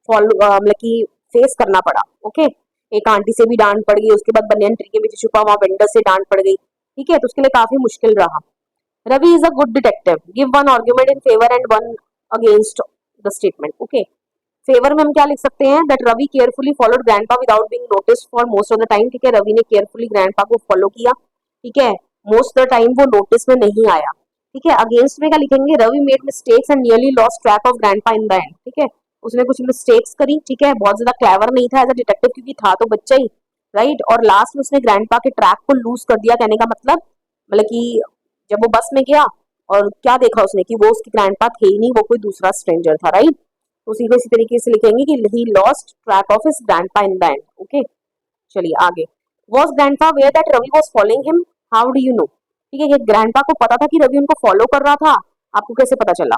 फॉलो मतलब कि फेस करना पड़ा। ओके, एक आंटी से भी डांट पड़ गई, उसके बाद बनियन ट्री के पीछे छुपा हुआ वेंडर से डांट पड़ गई, ठीक है, तो उसके लिए काफी मुश्किल रहा। Ravi is a good detective, give one argument in favour and one against the statement. Okay, favour में हम क्या लिख सकते हैं, that Ravi carefully followed grandpa without being noticed for most of the time, ठीक है, रवि ने केयरफुली ग्रैंडपा को फॉलो किया, ठीक है, मोस्ट ऑफ द टाइम वो नोटिस में नहीं आया, ठीक है। अगेंस्ट में क्या लिखेंगे, Ravi made mistakes and nearly lost track of grandpa in the end, ठीक है, उसने कुछ मिस्टेक्स करी, ठीक है, बहुत ज्यादा क्लेवर नहीं था एज अ डिटेक्टिव क्योंकि था तो बच्चा ही, राइट, और लास्ट में उसने ग्रैंडपा के ट्रैक को लूज कर दिया, कहने का मतलब कि जब वो बस में गया और क्या देखा उसने कि वो उसकी ग्रैंडपा थे ही नहीं, वो कोई दूसरा स्ट्रेंजर था, राइट, उसी को इसी तरीके से लिखेंगे कि he lost track of his grandpa in the end. Okay, चलिए आगे। Was grandpa aware that Ravi was following him, how do you know, ठीक है, ये ग्रैंडपा को पता था कि रवि उनको फॉलो कर रहा था, आपको कैसे पता चला?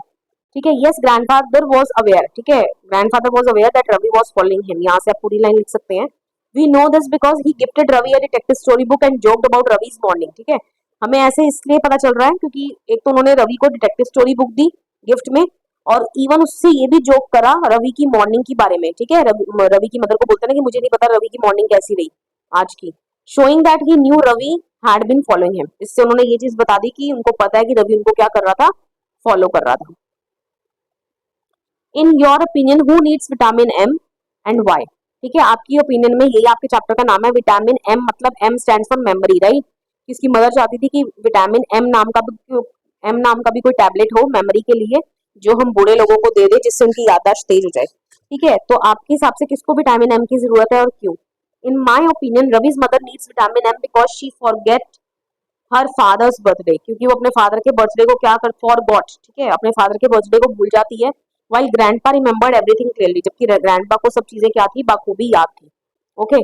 ठीक है, यस ग्रैंडफादर वॉज अवेयर, ठीक है, grandfather was aware that Ravi was following him, यहाँ से आप पूरी लाइन लिख सकते हैं। We know this because he gifted Ravi a detective story book and joked about Ravi's morning, ठीक है, हमें ऐसे इसलिए पता चल रहा है क्योंकि एक तो उन्होंने रवि को डिटेक्टिव स्टोरी बुक दी गिफ्ट में, और इवन उससे ये भी जोक करा रवि की मॉर्निंग के बारे में, ठीक है, रवि की मदर को बोलते ना कि मुझे नहीं पता रवि की मॉर्निंग कैसी रही आज की, showing that he knew Ravi had been following him, इससे उन्होंने ये चीज बता दी कि उनको पता है कि रवि उनको क्या कर रहा था, फॉलो कर रहा था। In your opinion who needs vitamin M and why, ठीक है, आपकी ओपिनियन में, यही आपके चैप्टर का नाम है, विटामिन एम, मतलब M stands for memory, right, इसकी मदर चाहती थी कि विटामिन एम नाम का भी कोई टैबलेट हो मेमोरी के लिए, जो हम बूढ़े लोगों को दे दे जिससे उनकी याददाश्त तेज हो जाए, ठीक है, तो आपके हिसाब से किसको विटामिन एम की जरूरत है और क्यों? In my opinion Ravi's mother needs vitamin M because she forget her father's birthday, क्योंकि वो अपने फादर के बर्थडे को क्या कर फॉर गॉट, ठीक है, अपने फादर के बर्थडे को भूल जाती है, while grandpa remembered everything clearly, जबकि ग्रैंडपा को सब चीजें क्या थी, बाखूबी याद थी। ओके,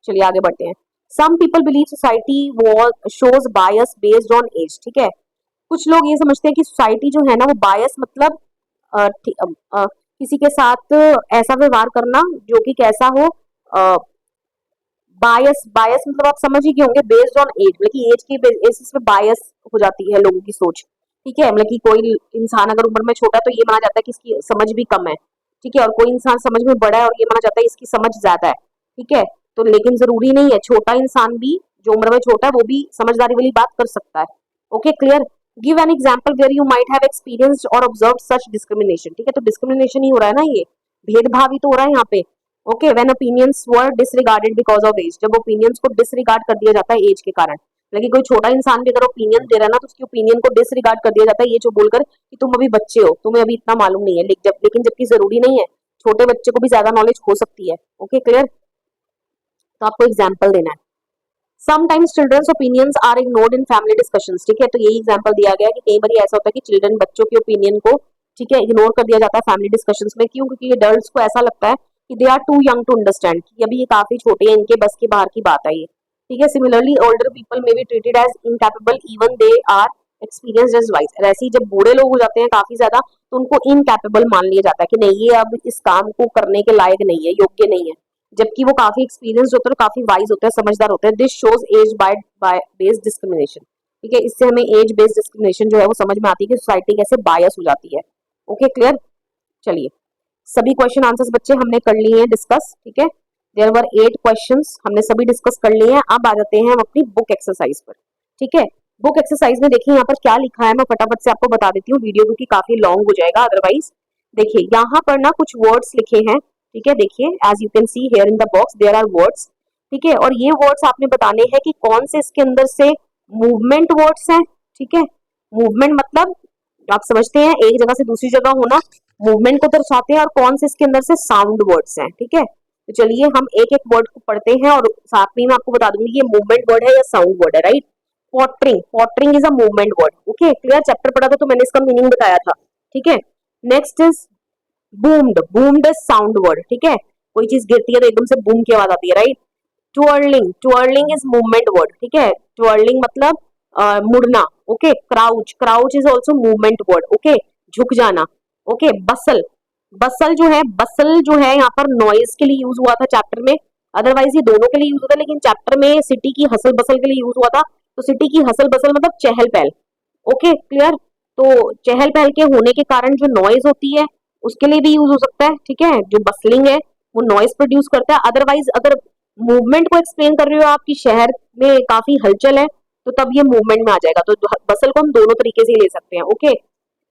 चलिए आगे बढ़ते हैं। Some people believe society shows bias based on age, ठीक है, कुछ लोग ये समझते हैं कि सोसाइटी जो है ना वो बायस मतलब किसी के साथ ऐसा व्यवहार करना जो कि कैसा हो, बायस बायस मतलब आप समझ ही गए होंगे, बेस्ड ऑन एज, मतलब कि एज के बेसिस पे बायस हो जाती है लोगों की सोच, ठीक है, मतलब कि कोई इंसान अगर उम्र में छोटा है तो ये माना जाता है कि इसकी समझ भी कम है, ठीक है, और कोई इंसान समझ में बड़ा है और ये माना जाता है इसकी समझ ज्यादा है, ठीक है, तो लेकिन जरूरी नहीं है, छोटा इंसान भी जो उम्र में छोटा है वो भी समझदारी वाली बात कर सकता है। Okay, clear? Give an example where you might have experienced or observe such discrimination, ठीक है, तो डिस्क्रिमिनेशन ही हो रहा है ना, ये भेदभाव ही तो हो रहा है यहाँ पे। Okay, when opinions were disregarded because of age, जब ओपिनियंस को डिसरिगार्ड कर दिया जाता है एज के कारण, लेकिन कोई छोटा इंसान भी अगर ओपिनियन दे रहा है ना तो उसकी ओपिनियन को डिसरिगार्ड कर दिया जाता है, ये जो बोलकर कि तुम अभी बच्चे हो, तुम्हें अभी इतना मालूम नहीं है, लेकिन जबकि जरूरी नहीं है, छोटे बच्चे को भी ज्यादा नॉलेज हो सकती है। Okay, clear? तो आपको एग्जाम्पल देना है। Sometimes children's opinions are ignored in family discussions, ठीक है, तो यही एग्जांपल दिया गया है कि कई बार ऐसा होता है कि चिल्ड्रन बच्चों के ओपिनियन को, ठीक है, इग्नोर कर दिया जाता है फैमिली डिस्कशंस में, क्यों? क्योंकि एडल्ट्स को ऐसा लगता है कि they are too young to understand, कि अभी ये काफी छोटे हैं, इनके बस के बाहर की बात है ये, ठीक है। Similarly older people may be treated as incapable even they are experience is wise. ऐसे ही जब बूढ़े लोग हो जाते हैं काफी ज्यादा तो उनको इनकैपेबल मान लिया जाता है कि नहीं ये अब इस काम को करने के लायक नहीं है, योग्य नहीं है, जबकि वो काफी एक्सपीरियंस होते हैं, काफी वाइज होते हैं, समझदार होते हैं। This shows age by based discrimination. ठीक है, इससे हमें एज बेस्ड डिस्क्रिमिनेशन जो है वो समझ में आती है कि सोसाइटी कैसे बायस हो जाती है। Okay clear. चलिए सभी क्वेश्चन आंसर्स बच्चे हमने कर लिए हैं डिस्कस। ठीक है, देयर वर 8 क्वेश्चंस, हमने सभी डिस्कस कर लिए हैं। अब आ जाते हैं हम अपनी बुक एक्सरसाइज पर। ठीक है, बुक एक्सरसाइज में देखिए यहाँ पर क्या लिखा है, मैं फटाफट से आपको बता देती हूँ, वीडियो क्योंकि काफी लॉन्ग हो जाएगा अदरवाइज। देखिए यहाँ पर ना कुछ वर्ड्स लिखे हैं। ठीक है, देखिए as you can see here in the box there are words. ठीक है, और ये वर्ड्स आपने बताने हैं कि कौन से इसके अंदर से मूवमेंट वर्ड्स हैं। ठीक है, मूवमेंट मतलब आप समझते हैं एक जगह से दूसरी जगह होना, मूवमेंट को दर्शाते हैं, और कौन से इसके अंदर से साउंड वर्ड्स हैं। ठीक है, तो चलिए हम एक एक वर्ड को पढ़ते हैं और साथ में मैं आपको बता दूंगी ये मूवमेंट वर्ड है या साउंड वर्ड है। Right, pottering, pottering is a movement word. Okay clear, chapter पढ़ा था तो मैंने इसका मीनिंग बताया था। ठीक है, next is boomed, boomed is sound word. ठीक है, कोई चीज गिरती है तो एकदम से बूम की आवाज आती है। Right, twirling, twirling is movement word. ठीक है, ट्विर्लिंग मतलब मुड़ना। Okay, crouch, crouch is also movement word. Okay, झुक जाना। ओके, बसल, बसल जो है, बसल जो है यहाँ पर नॉइज के लिए यूज हुआ था चैप्टर में, अदरवाइज ये दोनों के लिए यूज होता है, लेकिन चैप्टर में सिटी की हसल बसल के लिए यूज हुआ था। तो सिटी की हसल बसल मतलब चहल पहल। ओके क्लियर, तो चहल पहल के होने के कारण जो नॉइज होती है उसके लिए भी यूज हो सकता है। ठीक है, जो बसलिंग है वो नॉइज प्रोड्यूस करता है। अदरवाइज अगर मूवमेंट को एक्सप्लेन कर रहे हो आपकी शहर में काफी हलचल है तो तब ये मूवमेंट में आ जाएगा। तो बसल को हम दोनों तरीके से ले सकते हैं। ओके,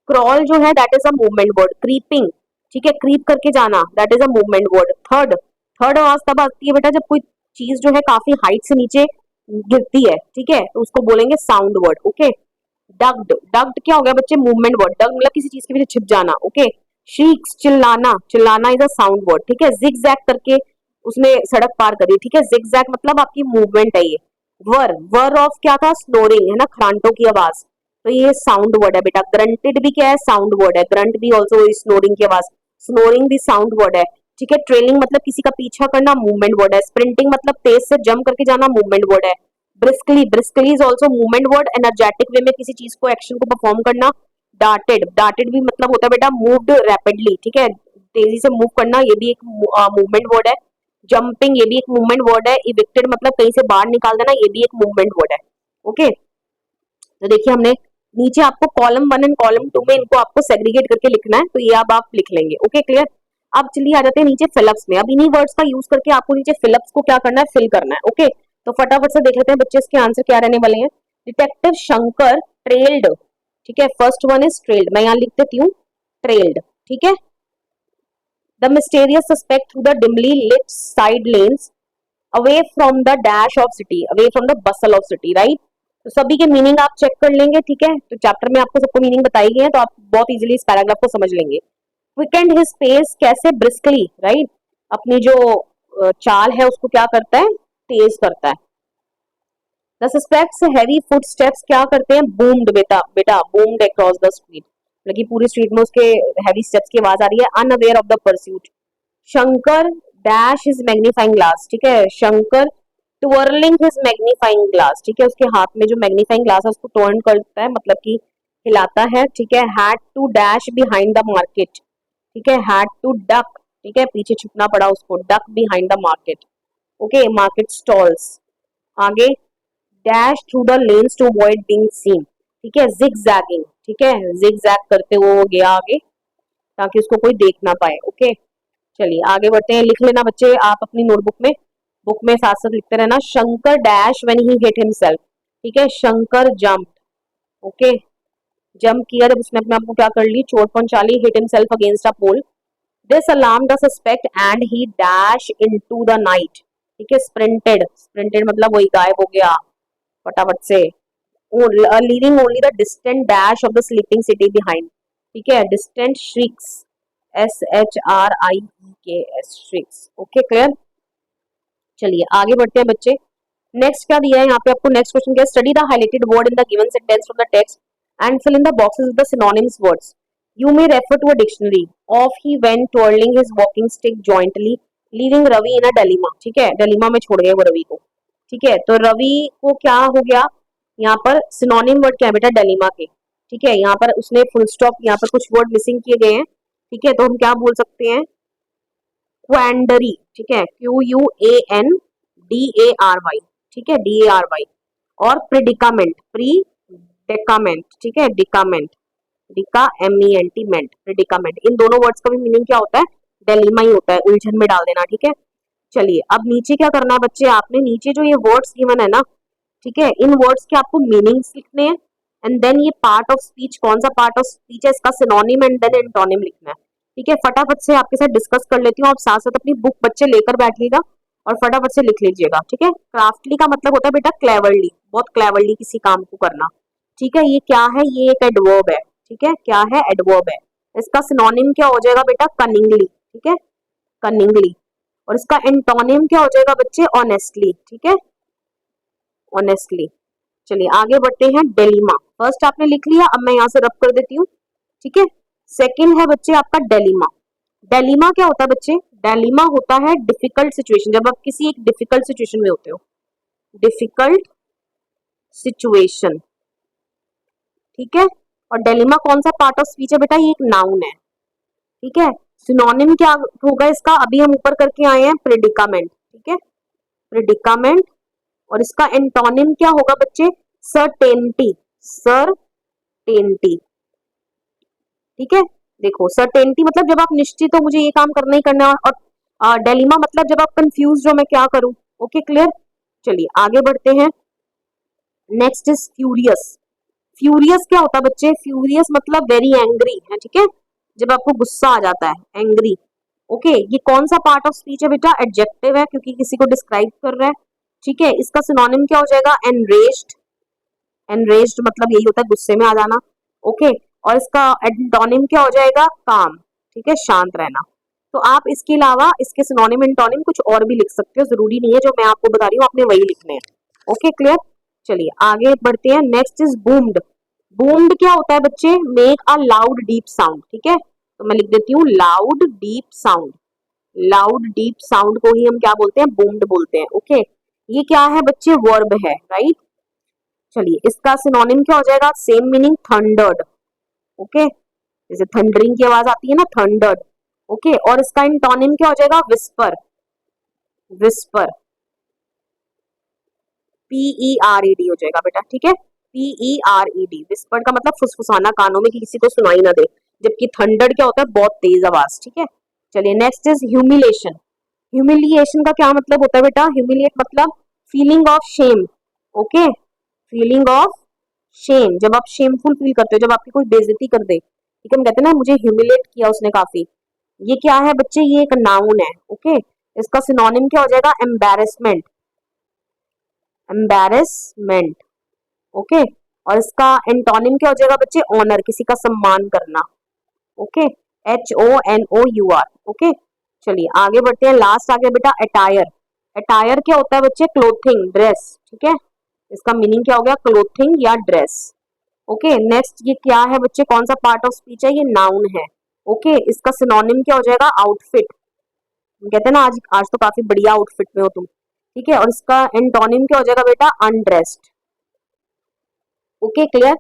क्रॉल जो है that is a movement word. Creeping, ठीक है, क्रीप करके जाना, that is a movement word. Third, third आवाज तब आती है बेटा जब कोई चीज जो है काफी हाइट से नीचे गिरती है। ठीक है, तो उसको बोलेंगे साउंड वर्ड। ओके, डग्ड, डग्ड क्या हो गया बच्चे, मूवमेंट वर्ड। डग मतलब किसी चीज के पीछे छिप जाना। ओके, शीक्स, चिल्लाना, चिल्लाना इज अ साउंड वर्ड। ठीक है, जिगजैग करके उसने सड़क पार करी। ठीक है, जिगजैग मतलब आपकी मूवमेंट है ये। वर, वर ऑफ क्या था, स्नोरिंग है ना, खरांटों की आवाज, तो ये साउंड वर्ड है बेटा। ग्रंटेड भी क्या है, साउंड वर्ड है। ग्रंट भी ऑल्सो स्नोरिंग की आवाज, स्नोरिंग भी साउंड वर्ड है। ठीक है, ट्रेलिंग मतलब किसी का पीछा करना, मूवमेंट वर्ड है। स्प्रिंटिंग मतलब तेज से जंप करके जाना, मूवमेंट वर्ड है। Briskly, briskly is also movement word. Energetic way में किसी चीज को, एक्शन को परफॉर्म करना। डार्टेड, डार्टेड भी मतलब होता है बेटा मूव्ड रैपिडली। ठीक है, तेजी से मूव करना, ये भी एक मूवमेंट वर्ड है। जंपिंग, ये भी एक मूवमेंट वर्ड है। इविक्टेड मतलब कहीं से बाहर निकाल देना, ये भी एक मूवमेंट वर्ड है। ओके, तो देखिए हमने नीचे आपको कॉलम 1 एंड कॉलम 2 में इनको आपको सेग्रीगेट करके लिखना है, तो ये अब आप लिख लेंगे। Okay clear. अब चलिए आ जाते हैं नीचे फिलअप्स में। अब इन्हीं वर्ड्स का यूज करके आपको नीचे फिलअप्स को क्या करना है, फिल करना है। ओके, तो फटाफट से देख लेते हैं बच्चे इसके आंसर क्या रहने वाले हैं। डिटेक्टिव शंकर ट्रेल्ड, ठीक है, फर्स्ट वन इज ट्रेल्ड, मैं यहाँ लिख देती हूँ ट्रेल्ड। ठीक है, the mysterious suspect through the dimly lit side lanes away from the dash of city, away from the bustle of city. Right, तो सभी के मीनिंग आप चेक कर लेंगे। ठीक है, तो चैप्टर में आपको सबको मीनिंग बताई गई है, तो आप बहुत इजीली इस पैराग्राफ को समझ लेंगे। क्विकेंड हिज पेस, कैसे, ब्रिस्कली। राइट, अपनी जो चाल है उसको क्या करता है, तेज करता है। द सस्पेक्ट्स हैवी फुटस्टेप्स क्या करते हैं, बूम्ड, बेटा बेटा बूम्ड अक्रॉस द स्ट्रीट, मतलब कि पूरी स्ट्रीट में उसके हैवी स्टेप्स की आवाज आ रही है। Unaware of the pursuit, Shankar dash his magnifying glass. ठीक है, शंकर ट्विर्लिंग हिज मैग्नीफाइंग ग्लास। ठीक है, उसके हाथ में जो मैग्नीफाइंग ग्लास है उसको टर्न करता है, मतलब कि हिलाता है। ठीक है, had to dash behind the market. ठीक है, हैड टू डक, ठीक है, पीछे छुपना पड़ा उसको, duck behind the market. Okay, market stalls. आगे, dash through the lanes to avoid being seen. ठीक है, जिगजैगिंग, ठीक है, जिगजैग करते हुए वो गया आगे ताकि उसको कोई देख ना पाए। ओके, चलिए आगे बढ़ते हैं। लिख लेना बच्चे आप अपनी नोटबुक में, बुक में साथ साथ लिखते रहना। Shankar dash when he hit himself. ठीक है, शंकर जंप। ओके, जंप किया जब उसने अपने आप को क्या कर ली, चोट पहुंचा ली, hit himself against a pole. This alarm the suspect and he dash into the night. ठीक है, स्प्रिंटेड, स्प्रिंटेड मतलब वही गायब हो गया फटाफट से। Leaving only the distant dash of the sleeping city behind. ठीक है, distant shrieks, SHRIEKS, shrieks. Okay clear. चलिए आगे बढ़ते हैं बच्चे। नेक्स्ट क्या दिया है यहाँ पे आपको, नेक्स्ट क्वेश्चन क्या है, study the highlighted word in the given sentence from the text and fill in the boxes with the synonyms words. You may refer to a dictionary. Off he went twirling his walking stick jointly leaving Ravi in a dilemma. ठीक है, dilemma में छोड़ गए वो रवि को। ठीक है, तो रवि को क्या हो गया, यहाँ पर सिनोनिम वर्ड क्या है बेटा, डेलिमा के, ठीक है। यहाँ पर उसने फुल स्टॉप, यहाँ पर कुछ वर्ड मिसिंग किए गए हैं, ठीक है, तो हम क्या बोल सकते हैं, क्वेंडरी, ठीक है, QUANDARY, ठीक है, DARY। और प्रिडिकामेंट, प्रीडेकामेंट, ठीक है, डिकामेंट, डिका MENT मेंट, प्रिडिकामेंट, इन दोनों वर्ड्स का भी मीनिंग क्या होता है, डेलिमा ही होता है, उलझन में डाल देना, ठीक है। चलिए अब नीचे क्या करना है बच्चे, आपने नीचे जो ये वर्ड्स गिवन है ना, ठीक है, इन वर्ड्स के आपको मीनिंग्स लिखने हैं, एंड देन ये पार्ट ऑफ स्पीच, कौन सा पार्ट ऑफ स्पीच है, इसका सिनोनिम एंड देन एंटोनिम लिखना है, ठीक है। फटाफट से आपके साथ डिस्कस कर लेती हूँ, आप साथ साथ अपनी बुक बच्चे लेकर बैठिएगा और फटाफट से लिख लीजिएगा, ठीक है। क्राफ्टली का मतलब होता है बेटा क्लेवरली, बहुत क्लेवरली किसी काम को करना, ठीक है। ये क्या है, ये एक एडवर्ब है, ठीक है, क्या है, एडवर्ब है। इसका सिनोनिम क्या हो जाएगा बेटा, कनिंगली, ठीक है, कनिंगली। और इसका एंटोनिम क्या हो जाएगा बच्चे, ऑनेस्टली, ठीक है, ऑनेस्टली। चलिए आगे बढ़ते हैं, डेलिमा, फर्स्ट आपने लिख लिया, अब मैं यहाँ से रब कर देती हूँ, ठीक है। सेकंड है बच्चे आपका डेलिमा। डेलिमा क्या होता है बच्चे, डेलिमा होता है डिफिकल्ट सिचुएशन, जब आप किसी एक डिफिकल्ट सिचुएशन में होते हो, डिफिकल्ट सिचुएशन, ठीक है। और डेलिमा कौन सा पार्ट ऑफ स्पीच है बेटा, ये एक नाउन है, ठीक है। सिनोनिम क्या होगा इसका, अभी हम ऊपर करके आए हैं, प्रेडिकामेंट, ठीक है, प्रेडिकामेंट। और इसका एंटोनिम क्या होगा बच्चे, सर्टेनिटी, सर्टेनिटी, ठीक है। देखो सर्टेनिटी मतलब जब आप निश्चित हो मुझे ये काम करना ही करना है, और डेलिमा मतलब जब आप कंफ्यूज हो मैं क्या करूं, ओके क्लियर। चलिए आगे बढ़ते हैं, नेक्स्ट इज फ्यूरियस। फ्यूरियस क्या होता है बच्चे, फ्यूरियस मतलब वेरी एंग्री है, ठीक है, जब आपको गुस्सा आ जाता है, एंग्री, ओके। ये कौन सा पार्ट ऑफ स्पीच है बेटा, एडजेक्टिव है, क्योंकि किसी को डिस्क्राइब कर रहा है, ठीक है। इसका सिनोनिम क्या हो जाएगा, एनरेज्ड, एनरेज्ड मतलब यही होता है गुस्से में आ जाना, ओके। और इसका एंटोनिम क्या हो जाएगा, काम, ठीक है, शांत रहना। तो आप इसके अलावा इसके सिनोनिम एंटोनिम कुछ और भी लिख सकते हो, जरूरी नहीं है जो मैं आपको बता रही हूँ आपने वही लिखने हैं, ओके क्लियर। चलिए आगे बढ़ते हैं, नेक्स्ट इज बूम्ड। बूम्ड क्या होता है बच्चे, make a loud deep sound, ठीक है, तो मैं लिख देती हूँ loud deep sound, loud deep sound को ही हम क्या बोलते हैं, बूम्ड बोलते हैं, ओके। ये क्या है बच्चे, वर्ब है, राइट। चलिए इसका सिनोनिम क्या हो जाएगा, सेम मीनिंग, थंडर्ड, ओके, जैसे थंडरिंग की आवाज आती है ना, थंडर्ड, ओके। और इसका एंटोनिम क्या हो जाएगा, विस्पर, विस्पर, PERED हो जाएगा बेटा, ठीक है, PERED। विस्पर का मतलब फुसफुसाना, कानों में कि किसी को सुनाई ना दे, जबकि थंडर्ड क्या होता है, बहुत तेज आवाज, ठीक है। चलिए नेक्स्ट इज ह्यूमिलेशन। ह्यूमिलिएशन का क्या मतलब होता है बेटा, ह्यूमिलिएट मतलब feeling of shame, okay, feeling of shame, जब आप शेमफुल फील करते हो, जब आपकी कोई बेइज्जती कर दे, ठीक है, हम कहते हैं ना मुझे ह्यूमिलेट किया उसने काफी। ये क्या है बच्चे, ये एक नाउन है, ओके। इसका सिनोनिम क्या हो जाएगा, एम्बैरेसमेंट, एम्बैरेसमेंट, ओके। और इसका एंटोनिम क्या हो जाएगा बच्चे, ऑनर, किसी का सम्मान करना, ओके, HONOUR, ओके। चलिए आगे बढ़ते हैं, लास्ट आ गया बेटा अटायर। अटायर क्या होता है बच्चे, क्लोथिंग, ड्रेस, ठीक है, इसका मीनिंग क्या हो गया, क्लोथिंग या ड्रेस, ओके। नेक्स्ट ये क्या है बच्चे, कौन सा पार्ट ऑफ स्पीच है, ये नाउन है, ओके। इसका सिनोनिम क्या हो जाएगा, आउटफिट, कहते हैं ना आज आज तो काफी बढ़िया आउटफिट में हो तुम, ठीक है। और इसका एंटोनिम क्या हो जाएगा बेटा, अनड्रेस्ड, ओके क्लियर।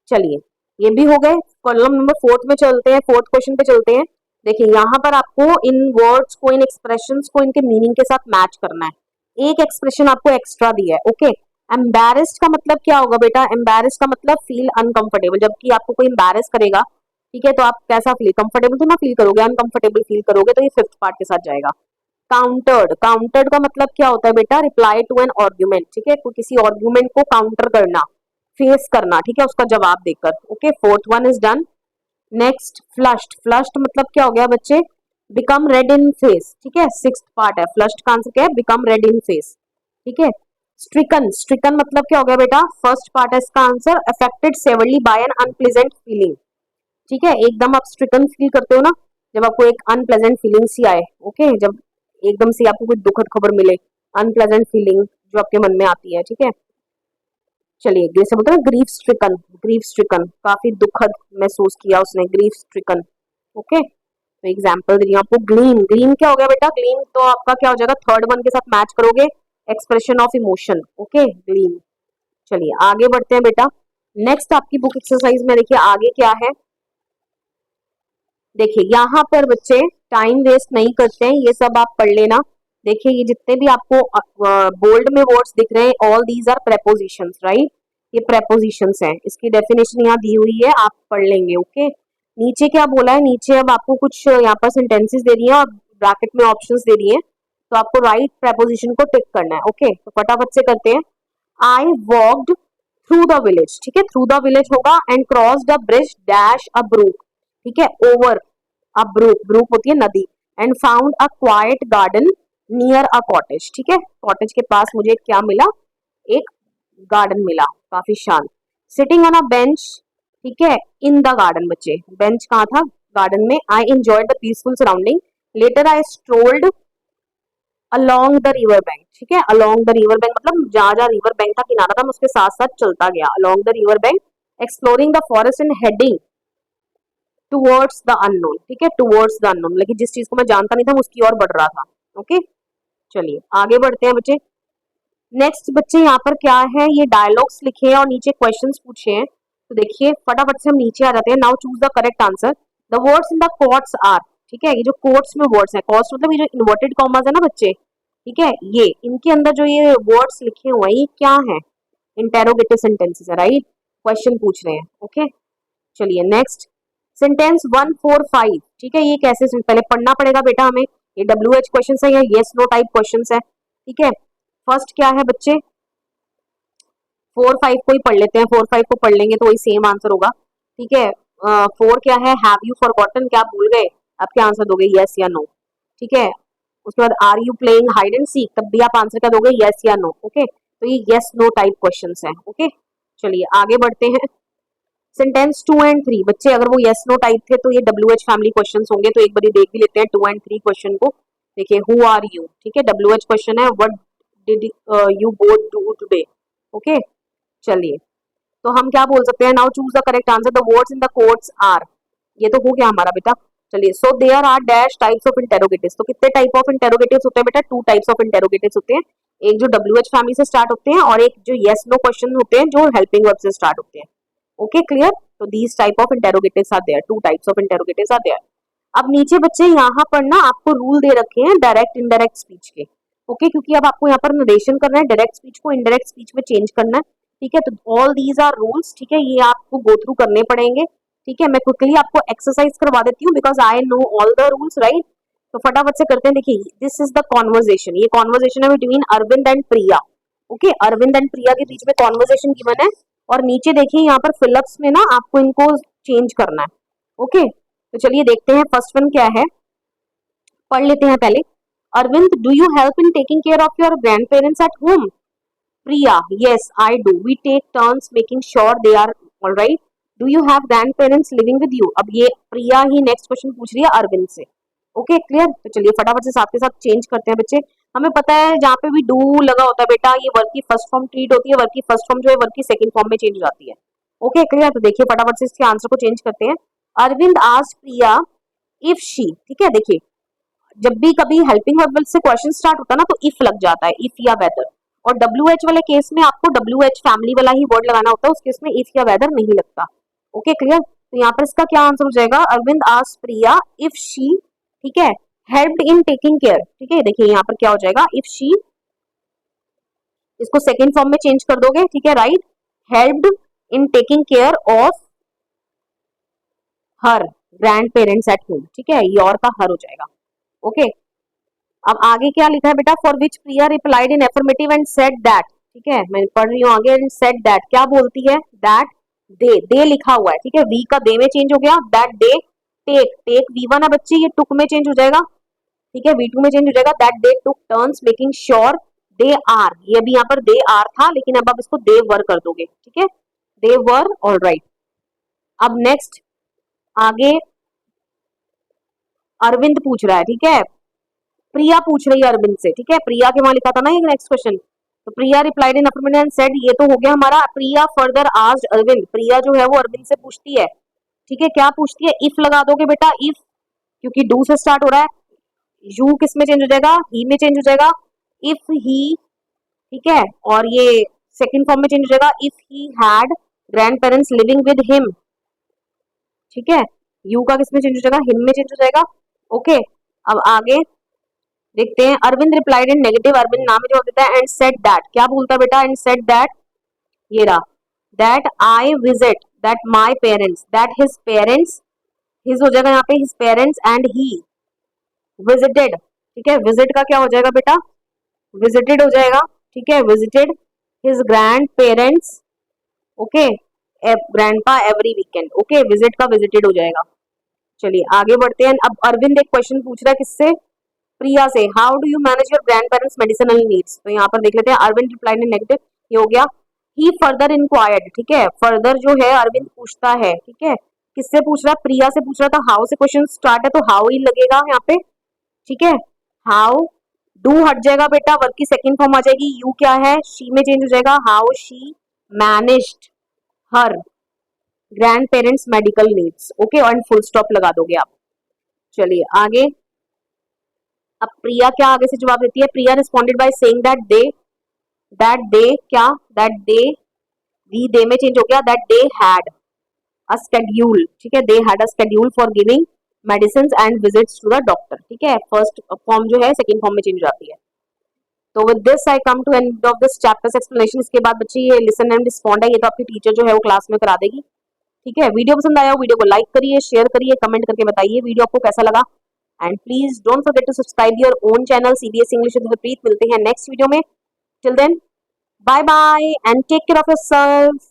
चलिए ये भी हो गए, कॉलम नंबर फोर्थ में चलते हैं, फोर्थ क्वेश्चन पे चलते हैं। देखिए यहाँ पर आपको इन वर्ड्स को, इन एक्सप्रेशंस को इनके मीनिंग के साथ मैच करना है। एक एक्सप्रेशन आपको एक्स्ट्रा दिया है, ओके। एम्बैरेस्ड का मतलब क्या होगा बेटा, एम्बैरेस्ड का मतलब फील अनकंफर्टेबल, जबकि आपको कोई एम्बैरेस करेगा, ठीक है, तो आप कैसा फील, कंफर्टेबल तो ना फील करोगे, अनकंफर्टेबल फील करोगे, तो ये फिफ्थ पार्ट के साथ जाएगा। काउंटर्ड, काउंटर्ड का मतलब क्या होता है बेटा, रिप्लाई टू एन आर्ग्यूमेंट, ठीक है, किसी आर्ग्यूमेंट को काउंटर करना, फेस करना, ठीक है, उसका जवाब देकर, okay. Fourth one is done. Next flushed, flushed मतलब क्या हो गया बच्चे, बिकम रेड इन फेस, ठीक है, सिक्स्थ पार्ट है, फ्लश्ड का आंसर क्या है, बिकम रेड इन फेस, ठीक है। स्ट्रिकन, स्ट्रिकन मतलब क्या हो गया बेटा, फर्स्ट पार्ट है इसका answer, affected severely by an unpleasant feeling, ठीक है, एकदम आप स्ट्रिकन फील करते हो ना, जब आपको एक अनप्लेजेंट फीलिंग सी आए, ओके, जब एकदम से आपको कोई दुखद खबर मिले, अनप्लेजेंट फीलिंग जो आपके मन में आती है, ठीक है। चलिए जैसे बोलते हैं ग्रीफ स्ट्रिकन, ग्रीफ स्ट्रिकन काफी दुखद महसूस किया उसने, ग्रीफ स्ट्रिकन, ओके। तो एग्जांपल दे रही हूँ आपको, ग्लीम, ग्लीम क्या हो गया बेटा, ग्लीम तो आपका क्या हो जाएगा, थर्ड वन के साथ मैच करोगे, expression of emotion, okay, gleam. चलिए आगे बढ़ते हैं बेटा। नेक्स्ट आपकी बुक एक्सरसाइज में देखिए आगे क्या है। देखिए यहाँ पर बच्चे टाइम वेस्ट नहीं करते हैं, ये सब आप पढ़ लेना। देखिए ये जितने भी आपको बोल्ड में वर्ड्स दिख रहे हैं, all these are prepositions, right. ये प्रेपोजिशंस हैं, इसकी डेफिनेशन यहाँ दी हुई है, आप पढ़ लेंगे। ओके, नीचे क्या बोला है, नीचे अब आपको कुछ यहाँ पर सेंटेंसेस दे रही है और ब्रैकेट में ऑप्शंस दे रही है, तो आपको राइट प्रेपोजिशन को टिक करना है। ओके, तो फटाफट से करते हैं। I walked through the village, ठीक है, थ्रू द विलेज होगा, and cross the bridge dash a brook, ठीक है, ओवर अ ब्रूक, ब्रूक होती है नदी, and found a quiet garden near a cottage, ठीक है, कॉटेज के पास मुझे क्या मिला, एक गार्डन मिला, काफी शांत। सिटिंग ऑन अ बेंच, ठीक है, इन द गार्डन, बच्चे बेंच कहाँ था, गार्डन में। I enjoyed the peaceful surrounding, later I strolled along the river bank, ठीक है, अलोंग द रिवर बैंक मतलब जहाँ जहाँ रिवर बैंक था, किनारा था, मैं उसके साथ साथ चलता गया, along the river bank, exploring the forest and heading towards the unknown, ठीक है, टुवर्ड्स द अननोन, लेकिन जिस चीज को मैं जानता नहीं था उसकी ओर बढ़ रहा था। ओके, चलिए आगे बढ़ते हैं बच्चे। नेक्स्ट बच्चे यहाँ पर क्या है, ये डायलॉग्स लिखे हैं और नीचे क्वेश्चंस पूछे हैं, तो देखिए फटाफट से हम नीचे आ जाते हैं। Now choose the correct answer. The words in the quotes are, ठीक है, ये जो कोट्स में वर्ड्स है, कोट्स मतलब ये जो इन्वर्टेड कॉमास है ना बच्चे, ठीक है, ये इनके अंदर जो ये वर्ड्स लिखे हुए हैं, ये क्या है, इंटेरोगेटिव सेंटेंसेस है, राइट, क्वेश्चन पूछ रहे हैं। ओके, चलिए नेक्स्ट सेंटेंस 145, ठीक है, ये कैसे पहले पढ़ना पड़ेगा बेटा हमें, ये WH क्वेश्चन है या येस नो टाइप क्वेश्चन है, ठीक है। फर्स्ट क्या है बच्चे, 4-5 को ही पढ़ लेते हैं, 4-5 को पढ़ लेंगे तो वही सेम आंसर होगा, ठीक है। 4 क्या है, हैव यू फॉरगॉटन, क्या भूल गए, आप क्या आंसर दोगे, यस या नो, ठीक है। उसके बाद are you playing hide and seek, तब भी आप आंसर क्या दोगे, यस या नो। ओके, तो ये यस नो टाइप क्वेश्चंस हैं। ओके, चलिए आगे बढ़ते हैं। सेंटेंस 2 एंड 3, बच्चे अगर वो यस नो टाइप थे तो ये WH फैमिली क्वेश्चंस होंगे, तो एक बार देख भी लेते हैं 2 एंड 3 क्वेश्चन को। देखिए, हु आर यू, ठीक है, WH क्वेश्चन है, what did you both do today. Okay, चलिए तो हम क्या बोल सकते हैं, now choose the correct answer. The words in the quotes are, ये तो हो गया हमारा बेटा। चलिए, so there are dash types of interrogatives, तो कितने टाइप ऑफ इंटेरोगेटिव्स होते हैं बेटा, 2 टाइप्स ऑफ इंटेरोगेटिव्स होते हैं, एक जो WH फैमिली से स्टार्ट होते हैं और एक जो यस नो क्वेश्चन होते हैं जो हेल्पिंग वर्ब से स्टार्ट होते हैं। ओके, क्लियर, तो these type of interrogatives are there, 2 types of interrogatives are there. अब नीचे बच्चे यहाँ पर ना आपको रूल दे रखे हैं डायरेक्ट इंडायरेक्ट स्पीच के। ओके, क्योंकि अब आपको यहाँ पर नरेशन करना है, डायरेक्ट स्पीच को इंडायरेक्ट स्पीच में चेंज करना है, ठीक है, तो ऑल दीज आर रूल्स, ठीक है, ये आपको गो थ्रू करने पड़ेंगे, ठीक है। मैं क्विकली आपको एक्सरसाइज करवा देती हूँ because I know all the rules, right, तो फटाफट से करते हैं। देखिए, दिस इज द कॉन्वर्जेशन, ये कॉन्वर्जेशन है between Arvind and Priya. Okay, Arvind and Priya के बीच में कॉन्वर्जेशन गिवन है, और नीचे देखिए यहाँ पर फिलअप्स में ना आपको इनको चेंज करना है। ओके, तो चलिए देखते हैं फर्स्ट वन क्या है, पढ़ लेते हैं पहले। Arvind, do you help in taking care of your grandparents at home? Priya, yes, I do. We take turns making sure they are all right. Do you have grandparents living with you? अब ये प्रिया ही next question पूछ रही है अरविंद से। Okay, clear, तो चलिए फटाफट से साथ के साथ चेंज करते हैं बच्चे। हमें पता है जहाँ पे भी डू लगा होता है बेटा, ये वर्ब की फर्स्ट फॉर्म ट्रीट होती है, वर्ब की फर्स्ट फॉर्म जो है वर्ब की सेकंड फॉर्म में चेंज हो जाती है। ओके, क्लियर, तो देखिए फटाफट से इसके आंसर को चेंज करते हैं। Arvind asked Priya if she, ठीक है, देखिए जब भी कभी हेल्पिंग वर्ब से क्वेश्चन स्टार्ट होता है ना तो इफ लग जाता है, इफ या वेदर, और WH वाले केस में आपको WH फैमिली वाला ही वर्ड लगाना होता है, उस केस में इफ या वेदर नहीं लगता। ओके, क्लियर, तो यहाँ पर इसका क्या आंसर हो जाएगा, Arvind asked Priya if she, ठीक है, हेल्प्ड इन टेकिंग केयर, ठीक है, देखिए यहाँ पर क्या हो जाएगा, इफ शी, इसको सेकेंड फॉर्म में चेंज कर दोगे, ठीक है, right, helped in taking care of her grand parents at home, ठीक है, योर का हर हो जाएगा। ओके, अब आगे क्या लिखा है बेटा, for which Priya replied in affirmative and said that, ठीक है, मैं पढ़ रही हूँ आगे, एंड सेड दैट क्या बोलती है, दैट दे लिखा हुआ है, ठीक है, वी का दे में चेंज हो गया, दैट दे टेक V1 है बच्चे, ये टुक में चेंज हो जाएगा, ठीक है, V2 में चेंज हो जाएगा, that they took turns making sure they are, ये अभी यहाँ पर दे आर था लेकिन अब आप इसको दे वर कर दोगे, ठीक है, दे वर, ऑल राइट। अब नेक्स्ट आगे अरविंद पूछ रहा है, ठीक है, प्रिया पूछ रही है अरविंद से, ठीक है, प्रिया के वहां लिखा था ना ये नेक्स्ट क्वेश्चन, तो Priya replied in affirmative and said, ये तो हो गया हमारा। प्रिया फर्दर आस्क्ड अरविंद, प्रिया जो है वो अरविंद से पूछती है, ठीक है, क्या पूछती है, इफ लगा दोगे बेटा, इफ, क्योंकि डू से स्टार्ट हो रहा है, यू किस में चेंज हो जाएगा, ही में चेंज हो जाएगा, इफ ही, ठीक है, और ये सेकेंड फॉर्म में चेंज हो जाएगा if he had grand parents living with him, ठीक है। यू का किसमें चेंज हो जाएगा, हिम में चेंज हो जाएगा। ओके, अब आगे देखते हैं। Arvind replied in negative, Arvind नाम में जवाब देता है एंड सेड दैट, क्या बोलता है बेटा, एंड सेड दैट, ये रहा, that I visit that my parents, that his parents, his हो जाएगा यहाँ पे his parents and he visited, ठीक है। विजिट का क्या हो जाएगा बेटा, विजिटेड हो जाएगा, ठीक है, visited his grand parents, okay, grandpa every weekend, okay, visit का विजिटेड हो जाएगा। चलिए आगे बढ़ते हैं। अब अरविंद एक क्वेश्चन पूछ रहा है किससे, प्रिया से, how do you manage your grand parents medicinal needs, तो यहाँ पर देख लेते हैं। अरविंद रिप्लाइड इन नेगेटिव, ये हो गया। ही फर्दर इंक्वायर्ड, ठीक है, फर्दर जो है अरविंद पूछता है, ठीक है, किससे पूछ रहा है, प्रिया से पूछ रहा था। हाउ से क्वेश्चन स्टार्ट है तो हाउ ही लगेगा यहाँ पे, ठीक है। हाउ, डू हट जाएगा बेटा, वर्क की सेकंड फॉर्म आ जाएगी। यू क्या है, शी में चेंज हो जाएगा, how she managed her grand parents medical needs, okay, और फुल स्टॉप लगा दोगे आप। चलिए आगे। अब प्रिया क्या आगे से जवाब देती है, Priya responded by saying that they क्या, दैट दे, वी दे में चेंज हो गया, that they had a schedule, ठीक है, they had a schedule for giving medicine and visits to the doctor, ठीक है। फर्स्ट फॉर्म जो है सेकंड फॉर्म में चेंज हो जाती है। तो with this I come to end of this chapter's explanation. इसके बाद बच्चे ये लिसन एंड रिस्पॉन्ड है, ये तो आपकी टीचर जो है वो क्लास में करा देगी, ठीक है। वीडियो पसंद आया हो वीडियो को लाइक करिए, शेयर करिए, कमेंट करके बताइए वीडियो आपको कैसा लगा, and please don't forget to subscribe your own channel CBSE English with Harpreet. मिलते हैं नेक्स्ट वीडियो में, till then bye bye and take care of yourself.